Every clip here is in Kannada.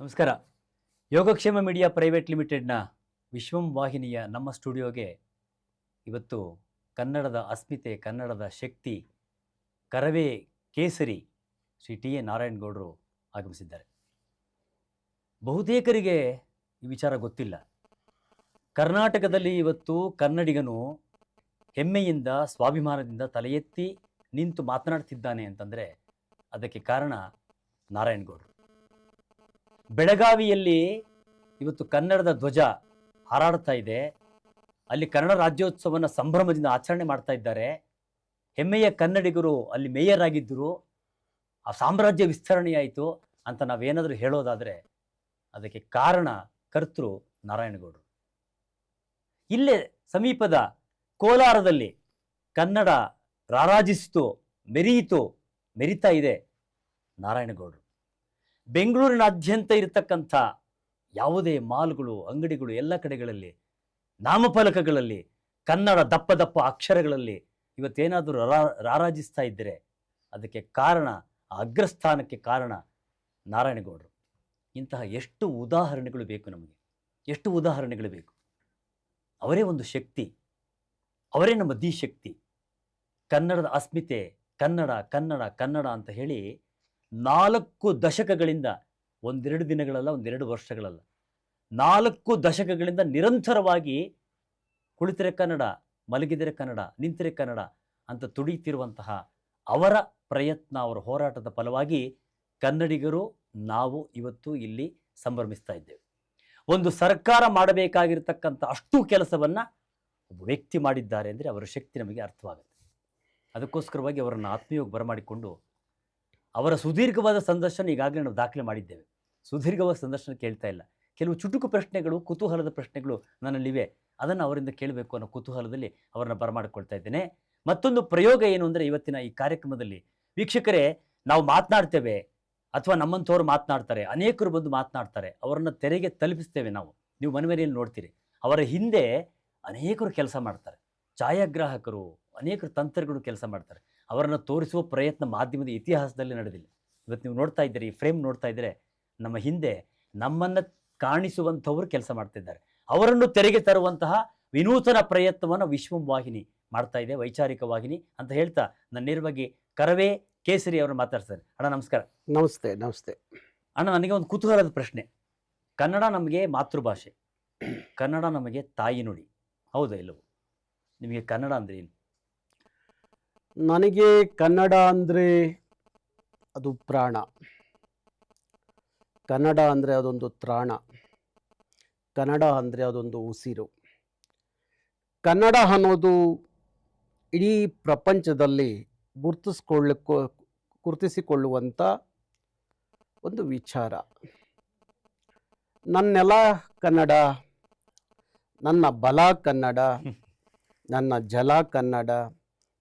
ನಮಸ್ಕಾರ. ಯೋಗಕ್ಷೇಮ ಮೀಡಿಯಾ ಪ್ರೈವೇಟ್ ಲಿಮಿಟೆಡ್ನ ವಿಶ್ವಂ ವಾಹಿನಿಯ ನಮ್ಮ ಸ್ಟುಡಿಯೋಗೆ ಇವತ್ತು ಕನ್ನಡದ ಅಸ್ಮಿತೆ, ಕನ್ನಡದ ಶಕ್ತಿ, ಕರವೇ ಕೇಸರಿ ಶ್ರೀ ಟಿ ಎ ನಾರಾಯಣಗೌಡರು ಆಗಮಿಸಿದ್ದಾರೆ. ಬಹುತೇಕರಿಗೆ ಈ ವಿಚಾರ ಗೊತ್ತಿಲ್ಲ. ಕರ್ನಾಟಕದಲ್ಲಿ ಇವತ್ತು ಕನ್ನಡಿಗನು ಹೆಮ್ಮೆಯಿಂದ, ಸ್ವಾಭಿಮಾನದಿಂದ ತಲೆ ಎತ್ತಿ ನಿಂತು ಮಾತನಾಡ್ತಿದ್ದಾನೆ ಅಂತಂದರೆ ಅದಕ್ಕೆ ಕಾರಣ ನಾರಾಯಣಗೌಡರು. ಬೆಳಗಾವಿಯಲ್ಲಿ ಇವತ್ತು ಕನ್ನಡದ ಧ್ವಜ ಹಾರಾಡ್ತಾ ಇದೆ. ಅಲ್ಲಿ ಕನ್ನಡ ರಾಜ್ಯೋತ್ಸವವನ್ನು ಸಂಭ್ರಮದಿಂದ ಆಚರಣೆ ಮಾಡ್ತಾ ಇದ್ದಾರೆ. ಹೆಮ್ಮೆಯ ಕನ್ನಡಿಗರು ಅಲ್ಲಿ ಮೇಯರ್ ಆಗಿದ್ದರು. ಆ ಸಾಮ್ರಾಜ್ಯ ವಿಸ್ತರಣೆಯಾಯಿತು ಅಂತ ನಾವೇನಾದರೂ ಹೇಳೋದಾದರೆ ಅದಕ್ಕೆ ಕಾರಣ ಕರ್ತೃ ನಾರಾಯಣಗೌಡರು. ಇಲ್ಲೇ ಸಮೀಪದ ಕೋಲಾರದಲ್ಲಿ ಕನ್ನಡ ರಾರಾಜಿಸಿತು, ಮೆರೀತಾ ಇದೆ ನಾರಾಯಣಗೌಡರು. ಬೆಂಗಳೂರಿನಾದ್ಯಂತ ಇರತಕ್ಕಂಥ ಯಾವುದೇ ಮಾಲ್ಗಳು, ಅಂಗಡಿಗಳು, ಎಲ್ಲ ಕಡೆಗಳಲ್ಲಿ ನಾಮಫಲಕಗಳಲ್ಲಿ ಕನ್ನಡ ದಪ್ಪ ದಪ್ಪ ಅಕ್ಷರಗಳಲ್ಲಿ ಇವತ್ತೇನಾದರೂ ರಾರಾಜಿಸ್ತಾ ಇದ್ದರೆ ಅದಕ್ಕೆ ಕಾರಣ, ಆ ಅಗ್ರಸ್ಥಾನಕ್ಕೆ ಕಾರಣ ನಾರಾಯಣಗೌಡರು. ಇಂತಹ ಎಷ್ಟು ಉದಾಹರಣೆಗಳು ಬೇಕು ನಮಗೆ, ಎಷ್ಟು ಉದಾಹರಣೆಗಳು ಬೇಕು. ಅವರೇ ಒಂದು ಶಕ್ತಿ, ಅವರೇ ನಮ್ಮ ಶಕ್ತಿ. ಕನ್ನಡದ ಅಸ್ಮಿತೆ, ಕನ್ನಡ ಕನ್ನಡ ಕನ್ನಡ ಅಂತ ಹೇಳಿ 4 ದಶಕಗಳಿಂದ, ಒಂದೆರಡು ದಿನಗಳಲ್ಲ, ಒಂದೆರಡು ವರ್ಷಗಳಲ್ಲ, 4 ದಶಕಗಳಿಂದ ನಿರಂತರವಾಗಿ ಕುಳಿತರೆ ಕನ್ನಡ, ಮಲಗಿದರೆ ಕನ್ನಡ, ನಿಂತರೆ ಕನ್ನಡ ಅಂತ ತುಡಿಯುತ್ತಿರುವಂತಹ ಅವರ ಪ್ರಯತ್ನ, ಅವರ ಹೋರಾಟದ ಫಲವಾಗಿ ಕನ್ನಡಿಗರು ನಾವು ಇವತ್ತು ಇಲ್ಲಿ ಸಂಭ್ರಮಿಸ್ತಾ ಇದ್ದೇವೆ. ಒಂದು ಸರ್ಕಾರ ಮಾಡಬೇಕಾಗಿರ್ತಕ್ಕಂಥ ಅಷ್ಟು ಕೆಲಸವನ್ನು ಒಬ್ಬ ವ್ಯಕ್ತಿ ಮಾಡಿದ್ದಾರೆ ಅಂದರೆ ಅವರ ಶಕ್ತಿ ನಮಗೆ ಅರ್ಥವಾಗುತ್ತೆ. ಅದಕ್ಕೋಸ್ಕರವಾಗಿ ಅವರನ್ನು ಆತ್ಮೀಯವಾಗಿ ಬರಮಾಡಿಕೊಂಡು ಅವರ ಸುದೀರ್ಘವಾದ ಸಂದರ್ಶನ ಈಗಾಗಲೇ ನಾವು ದಾಖಲೆ ಮಾಡಿದ್ದೇವೆ. ಸುದೀರ್ಘವಾದ ಸಂದರ್ಶನ ಕೇಳ್ತಾ ಇಲ್ಲ, ಕೆಲವು ಚುಟುಕು ಪ್ರಶ್ನೆಗಳು, ಕುತೂಹಲದ ಪ್ರಶ್ನೆಗಳು ನನ್ನಲ್ಲಿವೆ. ಅದನ್ನು ಅವರಿಂದ ಕೇಳಬೇಕು ಅನ್ನೋ ಕುತೂಹಲದಲ್ಲಿ ಅವರನ್ನು ಬರಮಾಡಿಕೊಳ್ತಾ ಇದ್ದೇನೆ. ಮತ್ತೊಂದು ಪ್ರಯೋಗ ಏನು ಅಂದರೆ, ಇವತ್ತಿನ ಈ ಕಾರ್ಯಕ್ರಮದಲ್ಲಿ ವೀಕ್ಷಕರೇ, ನಾವು ಮಾತನಾಡ್ತೇವೆ ಅಥವಾ ನಮ್ಮಂಥವ್ರು ಮಾತನಾಡ್ತಾರೆ, ಅನೇಕರು ಬಂದು ಮಾತನಾಡ್ತಾರೆ, ಅವರನ್ನು ತೆರೆಗೆ ತಲುಪಿಸ್ತೇವೆ ನಾವು. ನೀವು ಮನೆಯಲ್ಲಿ ನೋಡ್ತೀರಿ, ಅವರ ಹಿಂದೆ ಅನೇಕರು ಕೆಲಸ ಮಾಡ್ತಾರೆ. ಛಾಯಾಗ್ರಾಹಕರು, ಅನೇಕರು ತಂತ್ರಗಳು ಕೆಲಸ ಮಾಡ್ತಾರೆ. ಅವರನ್ನು ತೋರಿಸುವ ಪ್ರಯತ್ನ ಮಾಧ್ಯಮದ ಇತಿಹಾಸದಲ್ಲಿ ನಡೆದಿಲ್ಲ. ಇವತ್ತು ನೀವು ನೋಡ್ತಾ ಇದ್ದೀರಿ, ಈ ಫ್ರೇಮ್ ನೋಡ್ತಾ ಇದ್ದರೆ ನಮ್ಮ ಹಿಂದೆ ನಮ್ಮನ್ನು ಕಾಣಿಸುವಂಥವರು ಕೆಲಸ ಮಾಡ್ತಿದ್ದಾರೆ. ಅವರನ್ನು ತೆರೆಗೆ ತರುವಂತಹ ವಿನೂತನ ಪ್ರಯತ್ನವನ್ನು ವಿಶ್ವಂ ವಾಹಿನಿ ಮಾಡ್ತಾ ಇದೆ, ವೈಚಾರಿಕ ವಾಹಿನಿ ಅಂತ ಹೇಳ್ತಾ ನಾನು ನೇರವಾಗಿ ಕರವೇ ಕೇಸರಿ ಅವರು ಮಾತಾಡ್ತಾರೆ. ಅಣ್ಣ ನಮಸ್ಕಾರ. ನಮಸ್ತೆ. ನಮಸ್ತೆ ಅಣ್ಣ, ನನಗೆ ಒಂದು ಕುತೂಹಲದ ಪ್ರಶ್ನೆ. ಕನ್ನಡ ನಮಗೆ ಮಾತೃಭಾಷೆ, ಕನ್ನಡ ನಮಗೆ ತಾಯಿ ನುಡಿ, ಹೌದಾ ಇಲ್ಲವೋ? ನಿಮಗೆ ಕನ್ನಡ ಅಂದರೆ ಏನು? ನನಗೆ ಕನ್ನಡ ಅಂದರೆ ಅದು ಪ್ರಾಣ. ಕನ್ನಡ ಅಂದರೆ ಅದೊಂದು ತ್ರಾಣ. ಕನ್ನಡ ಅಂದರೆ ಅದೊಂದು ಉಸಿರು. ಕನ್ನಡ ಅನ್ನೋದು ಇಡೀ ಪ್ರಪಂಚದಲ್ಲಿ ಗುರುತಿಸಿಕೊಳ್ಳುವಂಥ ಒಂದು ವಿಚಾರ. ನನ್ನ ನೆಲ ಕನ್ನಡ, ನನ್ನ ಬಲ ಕನ್ನಡ, ನನ್ನ ಜಲ ಕನ್ನಡ,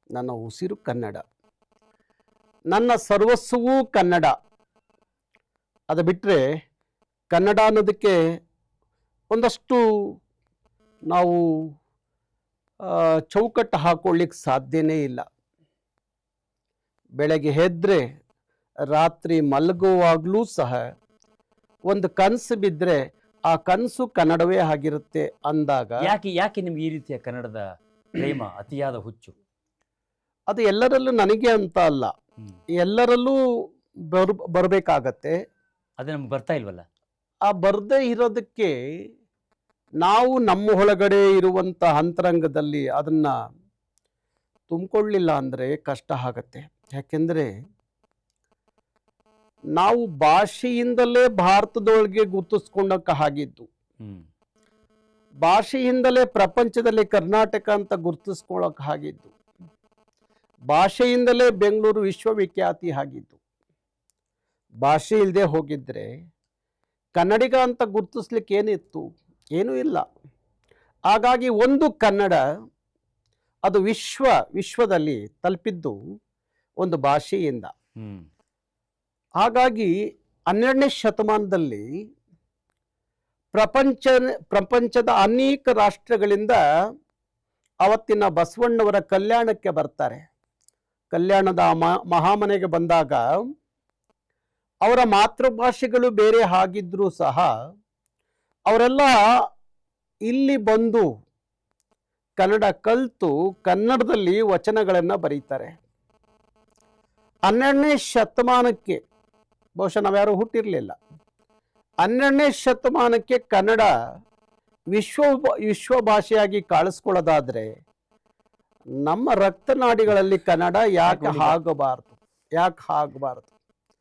ನನ್ನ ಉಸಿರು ಕನ್ನಡ, ನನ್ನ ಸರ್ವಸ್ವವೂ ಕನ್ನಡ. ಅದು ಬಿಟ್ಟರೆ ಕನ್ನಡ ಅನ್ನೋದಕ್ಕೆ ಒಂದಷ್ಟು ನಾವು ಚೌಕಟ್ಟು ಹಾಕೊಳ್ಳಿಕ್ಕೆ ಸಾಧ್ಯನೇ ಇಲ್ಲ. ಬೆಳಗ್ಗೆ ಎದ್ದರೆ ರಾತ್ರಿ ಮಲಗುವಾಗಲೂ ಸಹ ಒಂದು ಕನಸು ಬಿದ್ದರೆ ಆ ಕನಸು ಕನ್ನಡವೇ ಆಗಿರುತ್ತೆ ಅಂದಾಗ ಯಾಕೆ ನಿಮ್ಗೆ ಈ ರೀತಿಯ ಕನ್ನಡದ ಪ್ರೇಮ, ಅತಿಯಾದ ಹುಚ್ಚು? ಅದು ಎಲ್ಲರಲ್ಲೂ ನನಗೆ ಅಂತ ಅಲ್ಲ, ಎಲ್ಲರಲ್ಲೂ ಬರಬೇಕಾಗತ್ತೆ. ಅದು ನಮ್ಗೆ ಬರ್ತಾ ಇಲ್ವಲ್ಲ. ಆ ಬರದೇ ಇರೋದಕ್ಕೆ ನಾವು ನಮ್ಮ ಒಳಗಡೆ ಇರುವಂಥ ಅಂತರಂಗದಲ್ಲಿ ಅದನ್ನು ತುಂಬಿಕೊಳ್ಳಿಲ್ಲ ಅಂದರೆ ಕಷ್ಟ ಆಗತ್ತೆ. ಯಾಕೆಂದರೆ ನಾವು ಭಾಷೆಯಿಂದಲೇ ಭಾರತದೊಳಗೆ ಗುರುತಿಸ್ಕೊಂಡಕ್ಕೆ ಆಗಿದ್ದು, ಭಾಷೆಯಿಂದಲೇ ಪ್ರಪಂಚದಲ್ಲಿ ಕರ್ನಾಟಕ ಅಂತ ಗುರುತಿಸ್ಕೊಳ್ಳೋಕೆ ಆಗಿದ್ದು, ಭಾಷೆಯಿಂದಲೇ ಬೆಂಗಳೂರು ವಿಶ್ವವಿಖ್ಯಾತಿ ಆಗಿದ್ದು. ಭಾಷೆ ಇಲ್ಲದೆ ಹೋಗಿದ್ರೆ ಕನ್ನಡಿಗ ಅಂತ ಗುರುತಿಸ್ಲಿಕ್ಕೆ ಏನಿತ್ತು? ಏನೂ ಇಲ್ಲ. ಹಾಗಾಗಿ ಒಂದು ಕನ್ನಡ ಅದು ವಿಶ್ವದಲ್ಲಿ ತಲುಪಿದ್ದು ಒಂದು ಭಾಷೆಯಿಂದ. ಹಾಗಾಗಿ 12ನೇ ಶತಮಾನದಲ್ಲಿ ಪ್ರಪಂಚದ ಅನೇಕ ರಾಷ್ಟ್ರಗಳಿಂದ ಅವತ್ತಿನ ಬಸವಣ್ಣವರ ಕಲ್ಯಾಣಕ್ಕೆ ಬರ್ತಾರೆ. ಕಲ್ಯಾಣದ ಮಹಾಮನೆಗೆ ಬಂದಾಗ ಅವರ ಮಾತೃಭಾಷೆಗಳು ಬೇರೆ ಆಗಿದ್ರೂ ಸಹ ಅವರೆಲ್ಲ ಇಲ್ಲಿ ಬಂದು ಕನ್ನಡ ಕಲಿತು ಕನ್ನಡದಲ್ಲಿ ವಚನಗಳನ್ನು ಬರೀತಾರೆ. 12ನೇ ಶತಮಾನಕ್ಕೆ, ಬಹುಶಃ ನಾವ್ಯಾರು ಹುಟ್ಟಿರಲಿಲ್ಲ, 12ನೇ ಶತಮಾನಕ್ಕೆ ಕನ್ನಡ ವಿಶ್ವ ಭಾಷೆಯಾಗಿ ಕಾಣಿಸ್ಕೊಳ್ಳೋದಾದ್ರೆ ನಮ್ಮ ರಕ್ತನಾಡಿಗಳಲ್ಲಿ ಕನ್ನಡ ಯಾಕೆ ಆಗಬಾರದು?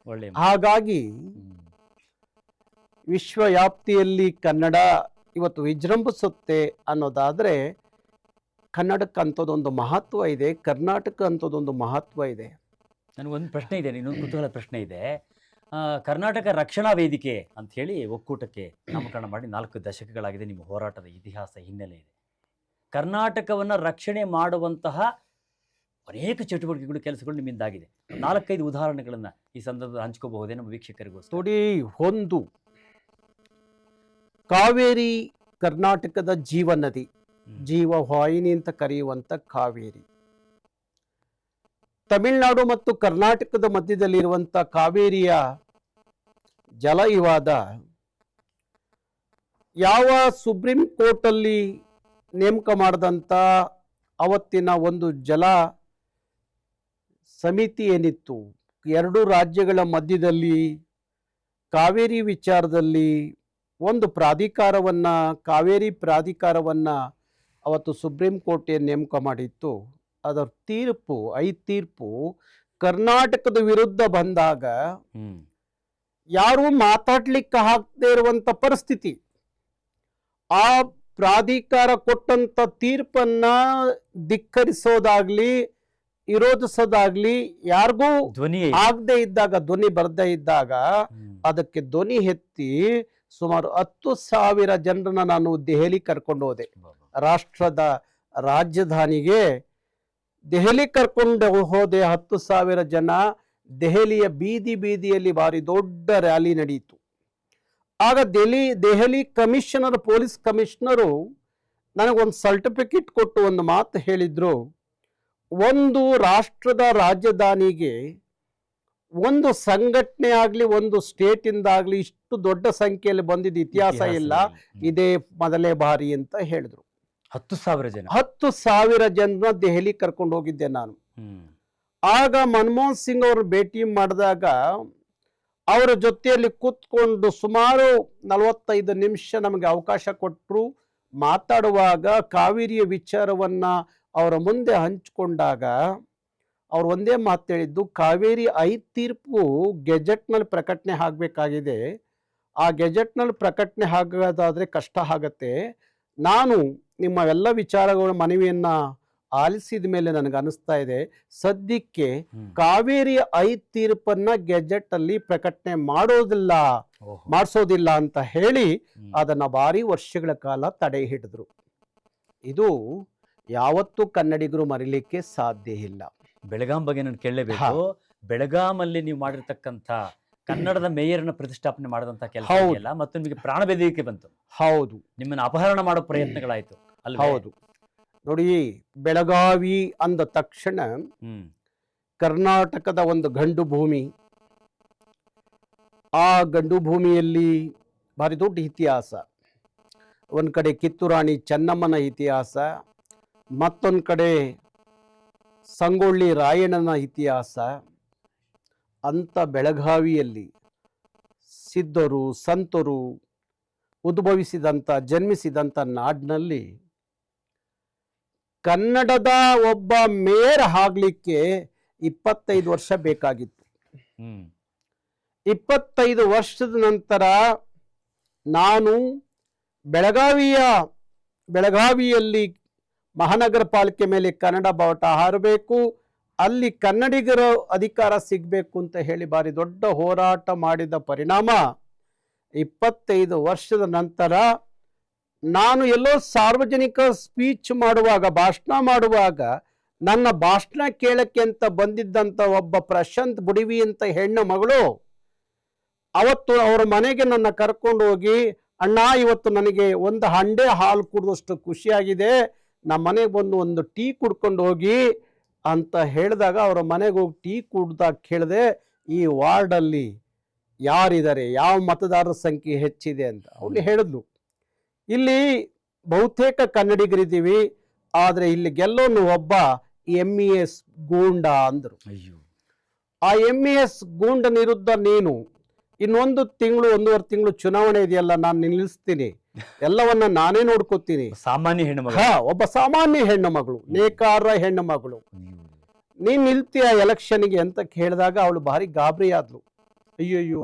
ಒಳ್ಳೆ ಹಾಗಾಗಿ ವಿಶ್ವವ್ಯಾಪ್ತಿಯಲ್ಲಿ ಕನ್ನಡ ಇವತ್ತು ವಿಜೃಂಭಿಸುತ್ತೆ ಅನ್ನೋದಾದ್ರೆ ಕನ್ನಡಕ್ಕಂಥದ್ದೊಂದು ಮಹತ್ವ ಇದೆ, ಕರ್ನಾಟಕ ಅಂಥದ್ದೊಂದು ಮಹತ್ವ ಇದೆ. ನನಗೊಂದು ಪ್ರಶ್ನೆ ಇದೆ, ಇನ್ನೊಂದು ಕುತೂಹಲ ಪ್ರಶ್ನೆ ಇದೆ. ಕರ್ನಾಟಕ ರಕ್ಷಣಾ ವೇದಿಕೆ ಅಂತ ಹೇಳಿ ಒಕ್ಕೂಟಕ್ಕೆ ನಾಮಕರಣ ಮಾಡಿ 4 ದಶಕಗಳಾಗಿದೆ. ನಿಮ್ಮ ಹೋರಾಟದ ಇತಿಹಾಸ ಹಿನ್ನೆಲೆ ಇದೆ. ಕರ್ನಾಟಕವನ್ನು ರಕ್ಷಣೆ ಮಾಡುವಂತಹ ಅನೇಕ ಚಟುವಟಿಕೆಗಳು, ಕೆಲಸಗಳು ನಿಮ್ಮಿಂದಾಗಿದೆ. 4-5 ಉದಾಹರಣೆಗಳನ್ನು ಈ ಸಂದರ್ಭದಲ್ಲಿ ಹಂಚ್ಕೋಬಹುದೇ ನಮ್ಮ ವೀಕ್ಷಕರಿಗೋಸ್ಕರ? ನೋಡಿ, ಒಂದು ಕಾವೇರಿ ಕರ್ನಾಟಕದ ಜೀವ ನದಿ, ಜೀವವಾಹಿನಿ ಅಂತ ಕರೆಯುವಂತ ಕಾವೇರಿ. ತಮಿಳುನಾಡು ಮತ್ತು ಕರ್ನಾಟಕದ ಮಧ್ಯದಲ್ಲಿರುವಂತ ಕಾವೇರಿಯ ಜಲ ವಿವಾದ ಯಾವ ಸುಪ್ರೀಂ ಕೋರ್ಟ್ ಅಲ್ಲಿ ನೇಮಕ ಮಾಡಿದಂತ ಅವತ್ತಿನ ಒಂದು ಜಲ ಸಮಿತಿ ಏನಿತ್ತು, 2 ರಾಜ್ಯಗಳ ಮಧ್ಯದಲ್ಲಿ ಕಾವೇರಿ ವಿಚಾರದಲ್ಲಿ ಒಂದು ಪ್ರಾಧಿಕಾರವನ್ನ, ಕಾವೇರಿ ಪ್ರಾಧಿಕಾರವನ್ನ ಅವತ್ತು ಸುಪ್ರೀಂ ಕೋರ್ಟ್ ನೇಮಕ ಮಾಡಿತ್ತು. ಅದರ ತೀರ್ಪು, 5 ತೀರ್ಪು ಕರ್ನಾಟಕದ ವಿರುದ್ಧ ಬಂದಾಗ ಯಾರು ಮಾತಾಡ್ಲಿಕ್ಕೆ ಆಗದೆ ಇರುವಂತ ಪರಿಸ್ಥಿತಿ. ಆ ಪ್ರಾಧಿಕಾರ ಕೊಟ್ಟಂತ ತೀರ್ಪನ್ನ ಧಿಕ್ಕರಿಸೋದಾಗ್ಲಿ ವಿರೋಧಿಸೋದಾಗ್ಲಿ ಯಾರಿಗೂ ಆಗದೆ ಇದ್ದಾಗ, ಧ್ವನಿ ಬರ್ದೇ ಇದ್ದಾಗ ಅದಕ್ಕೆ ಧ್ವನಿ ಎತ್ತಿ ಸುಮಾರು 10,000 ಜನರನ್ನ ನಾನು ದೆಹಲಿ ಕರ್ಕೊಂಡು ಹೋದೆ. ರಾಷ್ಟ್ರದ ರಾಜಧಾನಿಗೆ ದೆಹಲಿ ಕರ್ಕೊಂಡು ಹೋದೆ. 10,000 ಜನ. ದೆಹಲಿಯ ಬೀದಿಯಲ್ಲಿ ಭಾರಿ ದೊಡ್ಡ ರ್ಯಾಲಿ ನಡೆಯಿತು. ಆಗ ದೆಹಲಿ ಕಮಿಷನರ್, ಪೊಲೀಸ್ ಕಮಿಷನರು ನನಗೊಂದು ಸರ್ಟಿಫಿಕೇಟ್ ಕೊಟ್ಟು ಒಂದು ಮಾತು ಹೇಳಿದ್ರು. ಒಂದು ರಾಷ್ಟ್ರದ ರಾಜಧಾನಿಗೆ ಒಂದು ಸಂಘಟನೆ ಆಗ್ಲಿ, ಒಂದು ಸ್ಟೇಟ್ ಇಂದ ಆಗ್ಲಿ ಇಷ್ಟು ದೊಡ್ಡ ಸಂಖ್ಯೆಯಲ್ಲಿ ಬಂದಿದ್ದ ಇತಿಹಾಸ ಇಲ್ಲ, ಇದೇ ಮೊದಲೇ ಬಾರಿ ಅಂತ ಹೇಳಿದ್ರು. 10,000 ಜನ ದೆಹಲಿ ಕರ್ಕೊಂಡು ಹೋಗಿದ್ದೆ ನಾನು. ಆಗ ಮನಮೋಹನ್ ಸಿಂಗ್ ಅವರು ಭೇಟಿ ಮಾಡಿದಾಗ ಅವರ ಜೊತೆಯಲ್ಲಿ ಕೂತ್ಕೊಂಡು ಸುಮಾರು 45 ನಿಮಿಷ ನಮಗೆ ಅವಕಾಶ ಕೊಟ್ಟರು. ಮಾತಾಡುವಾಗ ಕಾವೇರಿಯ ವಿಚಾರವನ್ನ ಅವರ ಮುಂದೆ ಹಂಚಿಕೊಂಡಾಗ ಅವ್ರು ಒಂದೇ ಮಾತು ಹೇಳಿದ್ದು, ಕಾವೇರಿ 5 ತೀರ್ಪು ಗೆಜೆಟ್ನಲ್ಲಿ ಪ್ರಕಟಣೆ ಆಗಬೇಕಾಗಿದೆ. ಆ ಗೆಜೆಟ್ನಲ್ಲಿ ಪ್ರಕಟಣೆ ಆಗೋದಾದ್ರೆ ಕಷ್ಟ ಆಗತ್ತೆ. ನಾನು ನಿಮ್ಮ ಎಲ್ಲ ವಿಚಾರಗಳ ಮನವಿಯನ್ನ ಆಲಿಸಿದ ಮೇಲೆ ನನಗೆ ಅನಿಸ್ತಾ ಇದೆ, ಸದ್ಯಕ್ಕೆ ಕಾವೇರಿ 5 ತೀರ್ಪನ್ನ ಗೆಜೆಟ್ ಅಲ್ಲಿ ಪ್ರಕಟಣೆ ಮಾಡಿಸೋದಿಲ್ಲ ಅಂತ ಹೇಳಿ ಅದನ್ನ ಭಾರಿ ವರ್ಷಗಳ ಕಾಲ ತಡೆ ಹಿಡಿದ್ರು. ಇದು ಯಾವತ್ತೂ ಕನ್ನಡಿಗರು ಮರಿಲಿಕ್ಕೆ ಸಾಧ್ಯ ಇಲ್ಲ. ಬೆಳಗಾಂ ಬಗ್ಗೆ ನಾನು ಕೇಳಲೇಬೇಕು. ಬೆಳಗಾಮಲ್ಲಿ ನೀವು ಮಾಡಿರ್ತಕ್ಕಂಥ ಕನ್ನಡದ ಮೇಯರ್ನ ಪ್ರತಿಷ್ಠಾಪನೆ ಮಾಡಿದಂತ ಕೆಲಸ ಇದೆಯಲ್ಲ, ಮತ್ತು ನಿಮಗೆ ಪ್ರಾಣ ಬೆದರಿಕೆ ಬಂತು. ಹೌದು, ನಿಮ್ಮನ್ನ ಅಪಹರಣ ಮಾಡೋ ಪ್ರಯತ್ನಗಳಾಯ್ತು ಅಲ್ವಾ? ಹೌದು. ನೋಡಿ, ಬೆಳಗಾವಿ ಅಂದ ತಕ್ಷಣ ಕರ್ನಾಟಕದ ಒಂದು ಗಂಡು ಭೂಮಿ. ಆ ಗಂಡು ಭೂಮಿಯಲ್ಲಿ ಭಾರಿ ದೊಡ್ಡ ಇತಿಹಾಸ. ಒಂದ್ ಕಡೆ ಕಿತ್ತೂರಾಣಿ ಚೆನ್ನಮ್ಮನ ಇತಿಹಾಸ, ಮತ್ತೊಂದು ಕಡೆ ಸಂಗೊಳ್ಳಿ ರಾಯಣ್ಣನ ಇತಿಹಾಸ. ಅಂತ ಬೆಳಗಾವಿಯಲ್ಲಿ ಸಿದ್ಧರು, ಸಂತರು ಉದ್ಭವಿಸಿದಂಥ, ಜನ್ಮಿಸಿದಂಥ ನಾಡಿನಲ್ಲಿ ಕನ್ನಡದ ಒಬ್ಬ ಮೇಯರ್ ಆಗ್ಲಿಕ್ಕೆ 25 ವರ್ಷ ಬೇಕಾಗಿತ್ತು. 25 ವರ್ಷದ ನಂತರ ನಾನು ಬೆಳಗಾವಿಯಲ್ಲಿ ಮಹಾನಗರ ಪಾಲಿಕೆ ಮೇಲೆ ಕನ್ನಡ ಬಾವುಟ ಹಾರಬೇಕು, ಅಲ್ಲಿ ಕನ್ನಡಿಗರ ಅಧಿಕಾರ ಸಿಗಬೇಕು ಅಂತ ಹೇಳಿ ಭಾರಿ ದೊಡ್ಡ ಹೋರಾಟ ಮಾಡಿದ ಪರಿಣಾಮ 25 ವರ್ಷದ ನಂತರ ನಾನು ಎಲ್ಲೋ ಸಾರ್ವಜನಿಕ ಸ್ಪೀಚ್ ಮಾಡುವಾಗ, ಭಾಷಣ ಮಾಡುವಾಗ, ನನ್ನ ಭಾಷಣ ಕೇಳಕ್ಕೆ ಅಂತ ಬಂದಿದ್ದಂತ ಒಬ್ಬ ಪ್ರಶಾಂತ್ ಬುಡಿವಿ ಅಂತ ಹೆಣ್ಣು ಮಗಳು ಅವತ್ತು ಅವರ ಮನೆಗೆ ನನ್ನ ಕರ್ಕೊಂಡು ಹೋಗಿ, ಅಣ್ಣ ಇವತ್ತು ನನಗೆ ಒಂದು ಹಂಡೆ ಹಾಲು ಕುಡಿದಷ್ಟು ಖುಷಿಯಾಗಿದೆ, ನಮ್ಮ ಮನೆಗೆ ಬಂದು ಒಂದು ಟೀ ಕುಡ್ಕೊಂಡು ಹೋಗಿ ಅಂತ ಹೇಳಿದಾಗ ಅವರ ಮನೆಗೆ ಹೋಗಿ ಟೀ ಕುಡ್ದಾಗ ಕೇಳಿದೆ, ಈ ವಾರ್ಡಲ್ಲಿ ಯಾರಿದ್ದಾರೆ, ಯಾವ ಮತದಾರರ ಸಂಖ್ಯೆ ಹೆಚ್ಚಿದೆ ಅಂತ ಅವಳು ಹೇಳಿದ್ಲು. ಇಲ್ಲಿ ಬಹುತೇಕ ಕನ್ನಡಿಗರಿದ್ದೀವಿ, ಆದ್ರೆ ಇಲ್ಲಿ ಗೆಲ್ಲೋನು ಒಬ್ಬ MES ಗೂಂಡ ಅಂದ್ರು. ಅಯ್ಯೋ, ಆ MES ಗೂಂಡನ ವಿರುದ್ಧ ನೀನು ಇನ್ನೊಂದು ತಿಂಗಳು 1.5 ತಿಂಗಳು ಚುನಾವಣೆ ಇದೆಯಲ್ಲ, ನಾನು ನಿಲ್ಲಿಸ್ತೀನಿ, ಎಲ್ಲವನ್ನ ನಾನೇ ನೋಡ್ಕೋತೀನಿ. ಸಾಮಾನ್ಯ ಹೆಣ್ಣು ಒಬ್ಬ ಸಾಮಾನ್ಯ ಹೆಣ್ಣು ಮಗಳು, ನೇಕಾರ ಹೆಣ್ಣು ಮಗಳು, ನೀನ್ ನಿಲ್ತೀಯ ಎಲೆಕ್ಷನ್ಗೆ ಅಂತ ಕೇಳಿದಾಗ ಅವಳು ಭಾರಿ ಗಾಬರಿ ಆದ್ಲು. ಅಯ್ಯಯ್ಯೋ,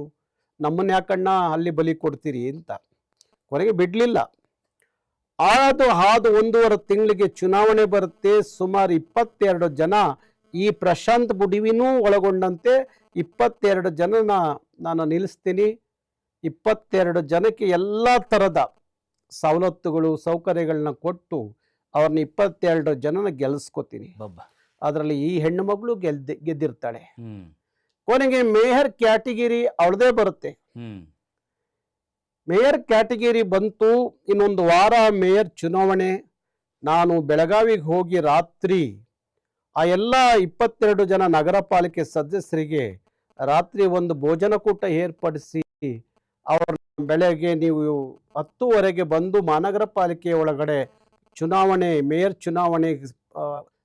ನಮ್ಮನ್ನ ಯಾಕಣ್ಣ ಅಲ್ಲಿ ಬಲಿ ಕೊಡ್ತೀರಿ ಅಂತ. ಕೊನೆಗೆ ಬಿಡ್ಲಿಲ್ಲ. ಹಾದು 1.5 ತಿಂಗಳಿಗೆ ಚುನಾವಣೆ ಬರುತ್ತೆ. ಸುಮಾರು 22 ಜನ, ಈ ಪ್ರಶಾಂತ್ ಬುಡಿವಿನೂ ಒಳಗೊಂಡಂತೆ 22 ಜನನ ನಾನು ನಿಲ್ಲಿಸ್ತೀನಿ. 22 ಜನಕ್ಕೆ ಎಲ್ಲ ಥರದ ಸವಲತ್ತುಗಳು ಸೌಕರ್ಯಗಳನ್ನ ಕೊಟ್ಟು ಅವ್ರನ್ನ 22 ಜನನ ಗೆಲ್ಲಿಸ್ಕೊತೀನಿ. ಅದರಲ್ಲಿ ಈ ಹೆಣ್ಣು ಮಗಳು ಗೆದ್ದಿರ್ತಾಳೆ. ಕೊನೆಗೆ ಮೇಯರ್ ಕ್ಯಾಟಗಿರಿ ಅವಳದೇ ಬರುತ್ತೆ. ಮೇಯರ್ ಕ್ಯಾಟಗಿರಿ ಬಂತು. ಇನ್ನೊಂದು ವಾರ ಮೇಯರ್ ಚುನಾವಣೆ. ನಾನು ಬೆಳಗಾವಿಗೆ ಹೋಗಿ ರಾತ್ರಿ ಆ ಎಲ್ಲ 22 ಜನ ನಗರ ಪಾಲಿಕೆ ಸದಸ್ಯರಿಗೆ ರಾತ್ರಿ ಒಂದು ಭೋಜನಕೂಟ ಏರ್ಪಡಿಸಿ ಅವ್ರ ಬೆಳಗ್ಗೆ ನೀವು 10:00 ಬಂದು ಮಹಾನಗರ ಪಾಲಿಕೆ ಒಳಗಡೆ ಚುನಾವಣೆ, ಮೇಯರ್ ಚುನಾವಣೆ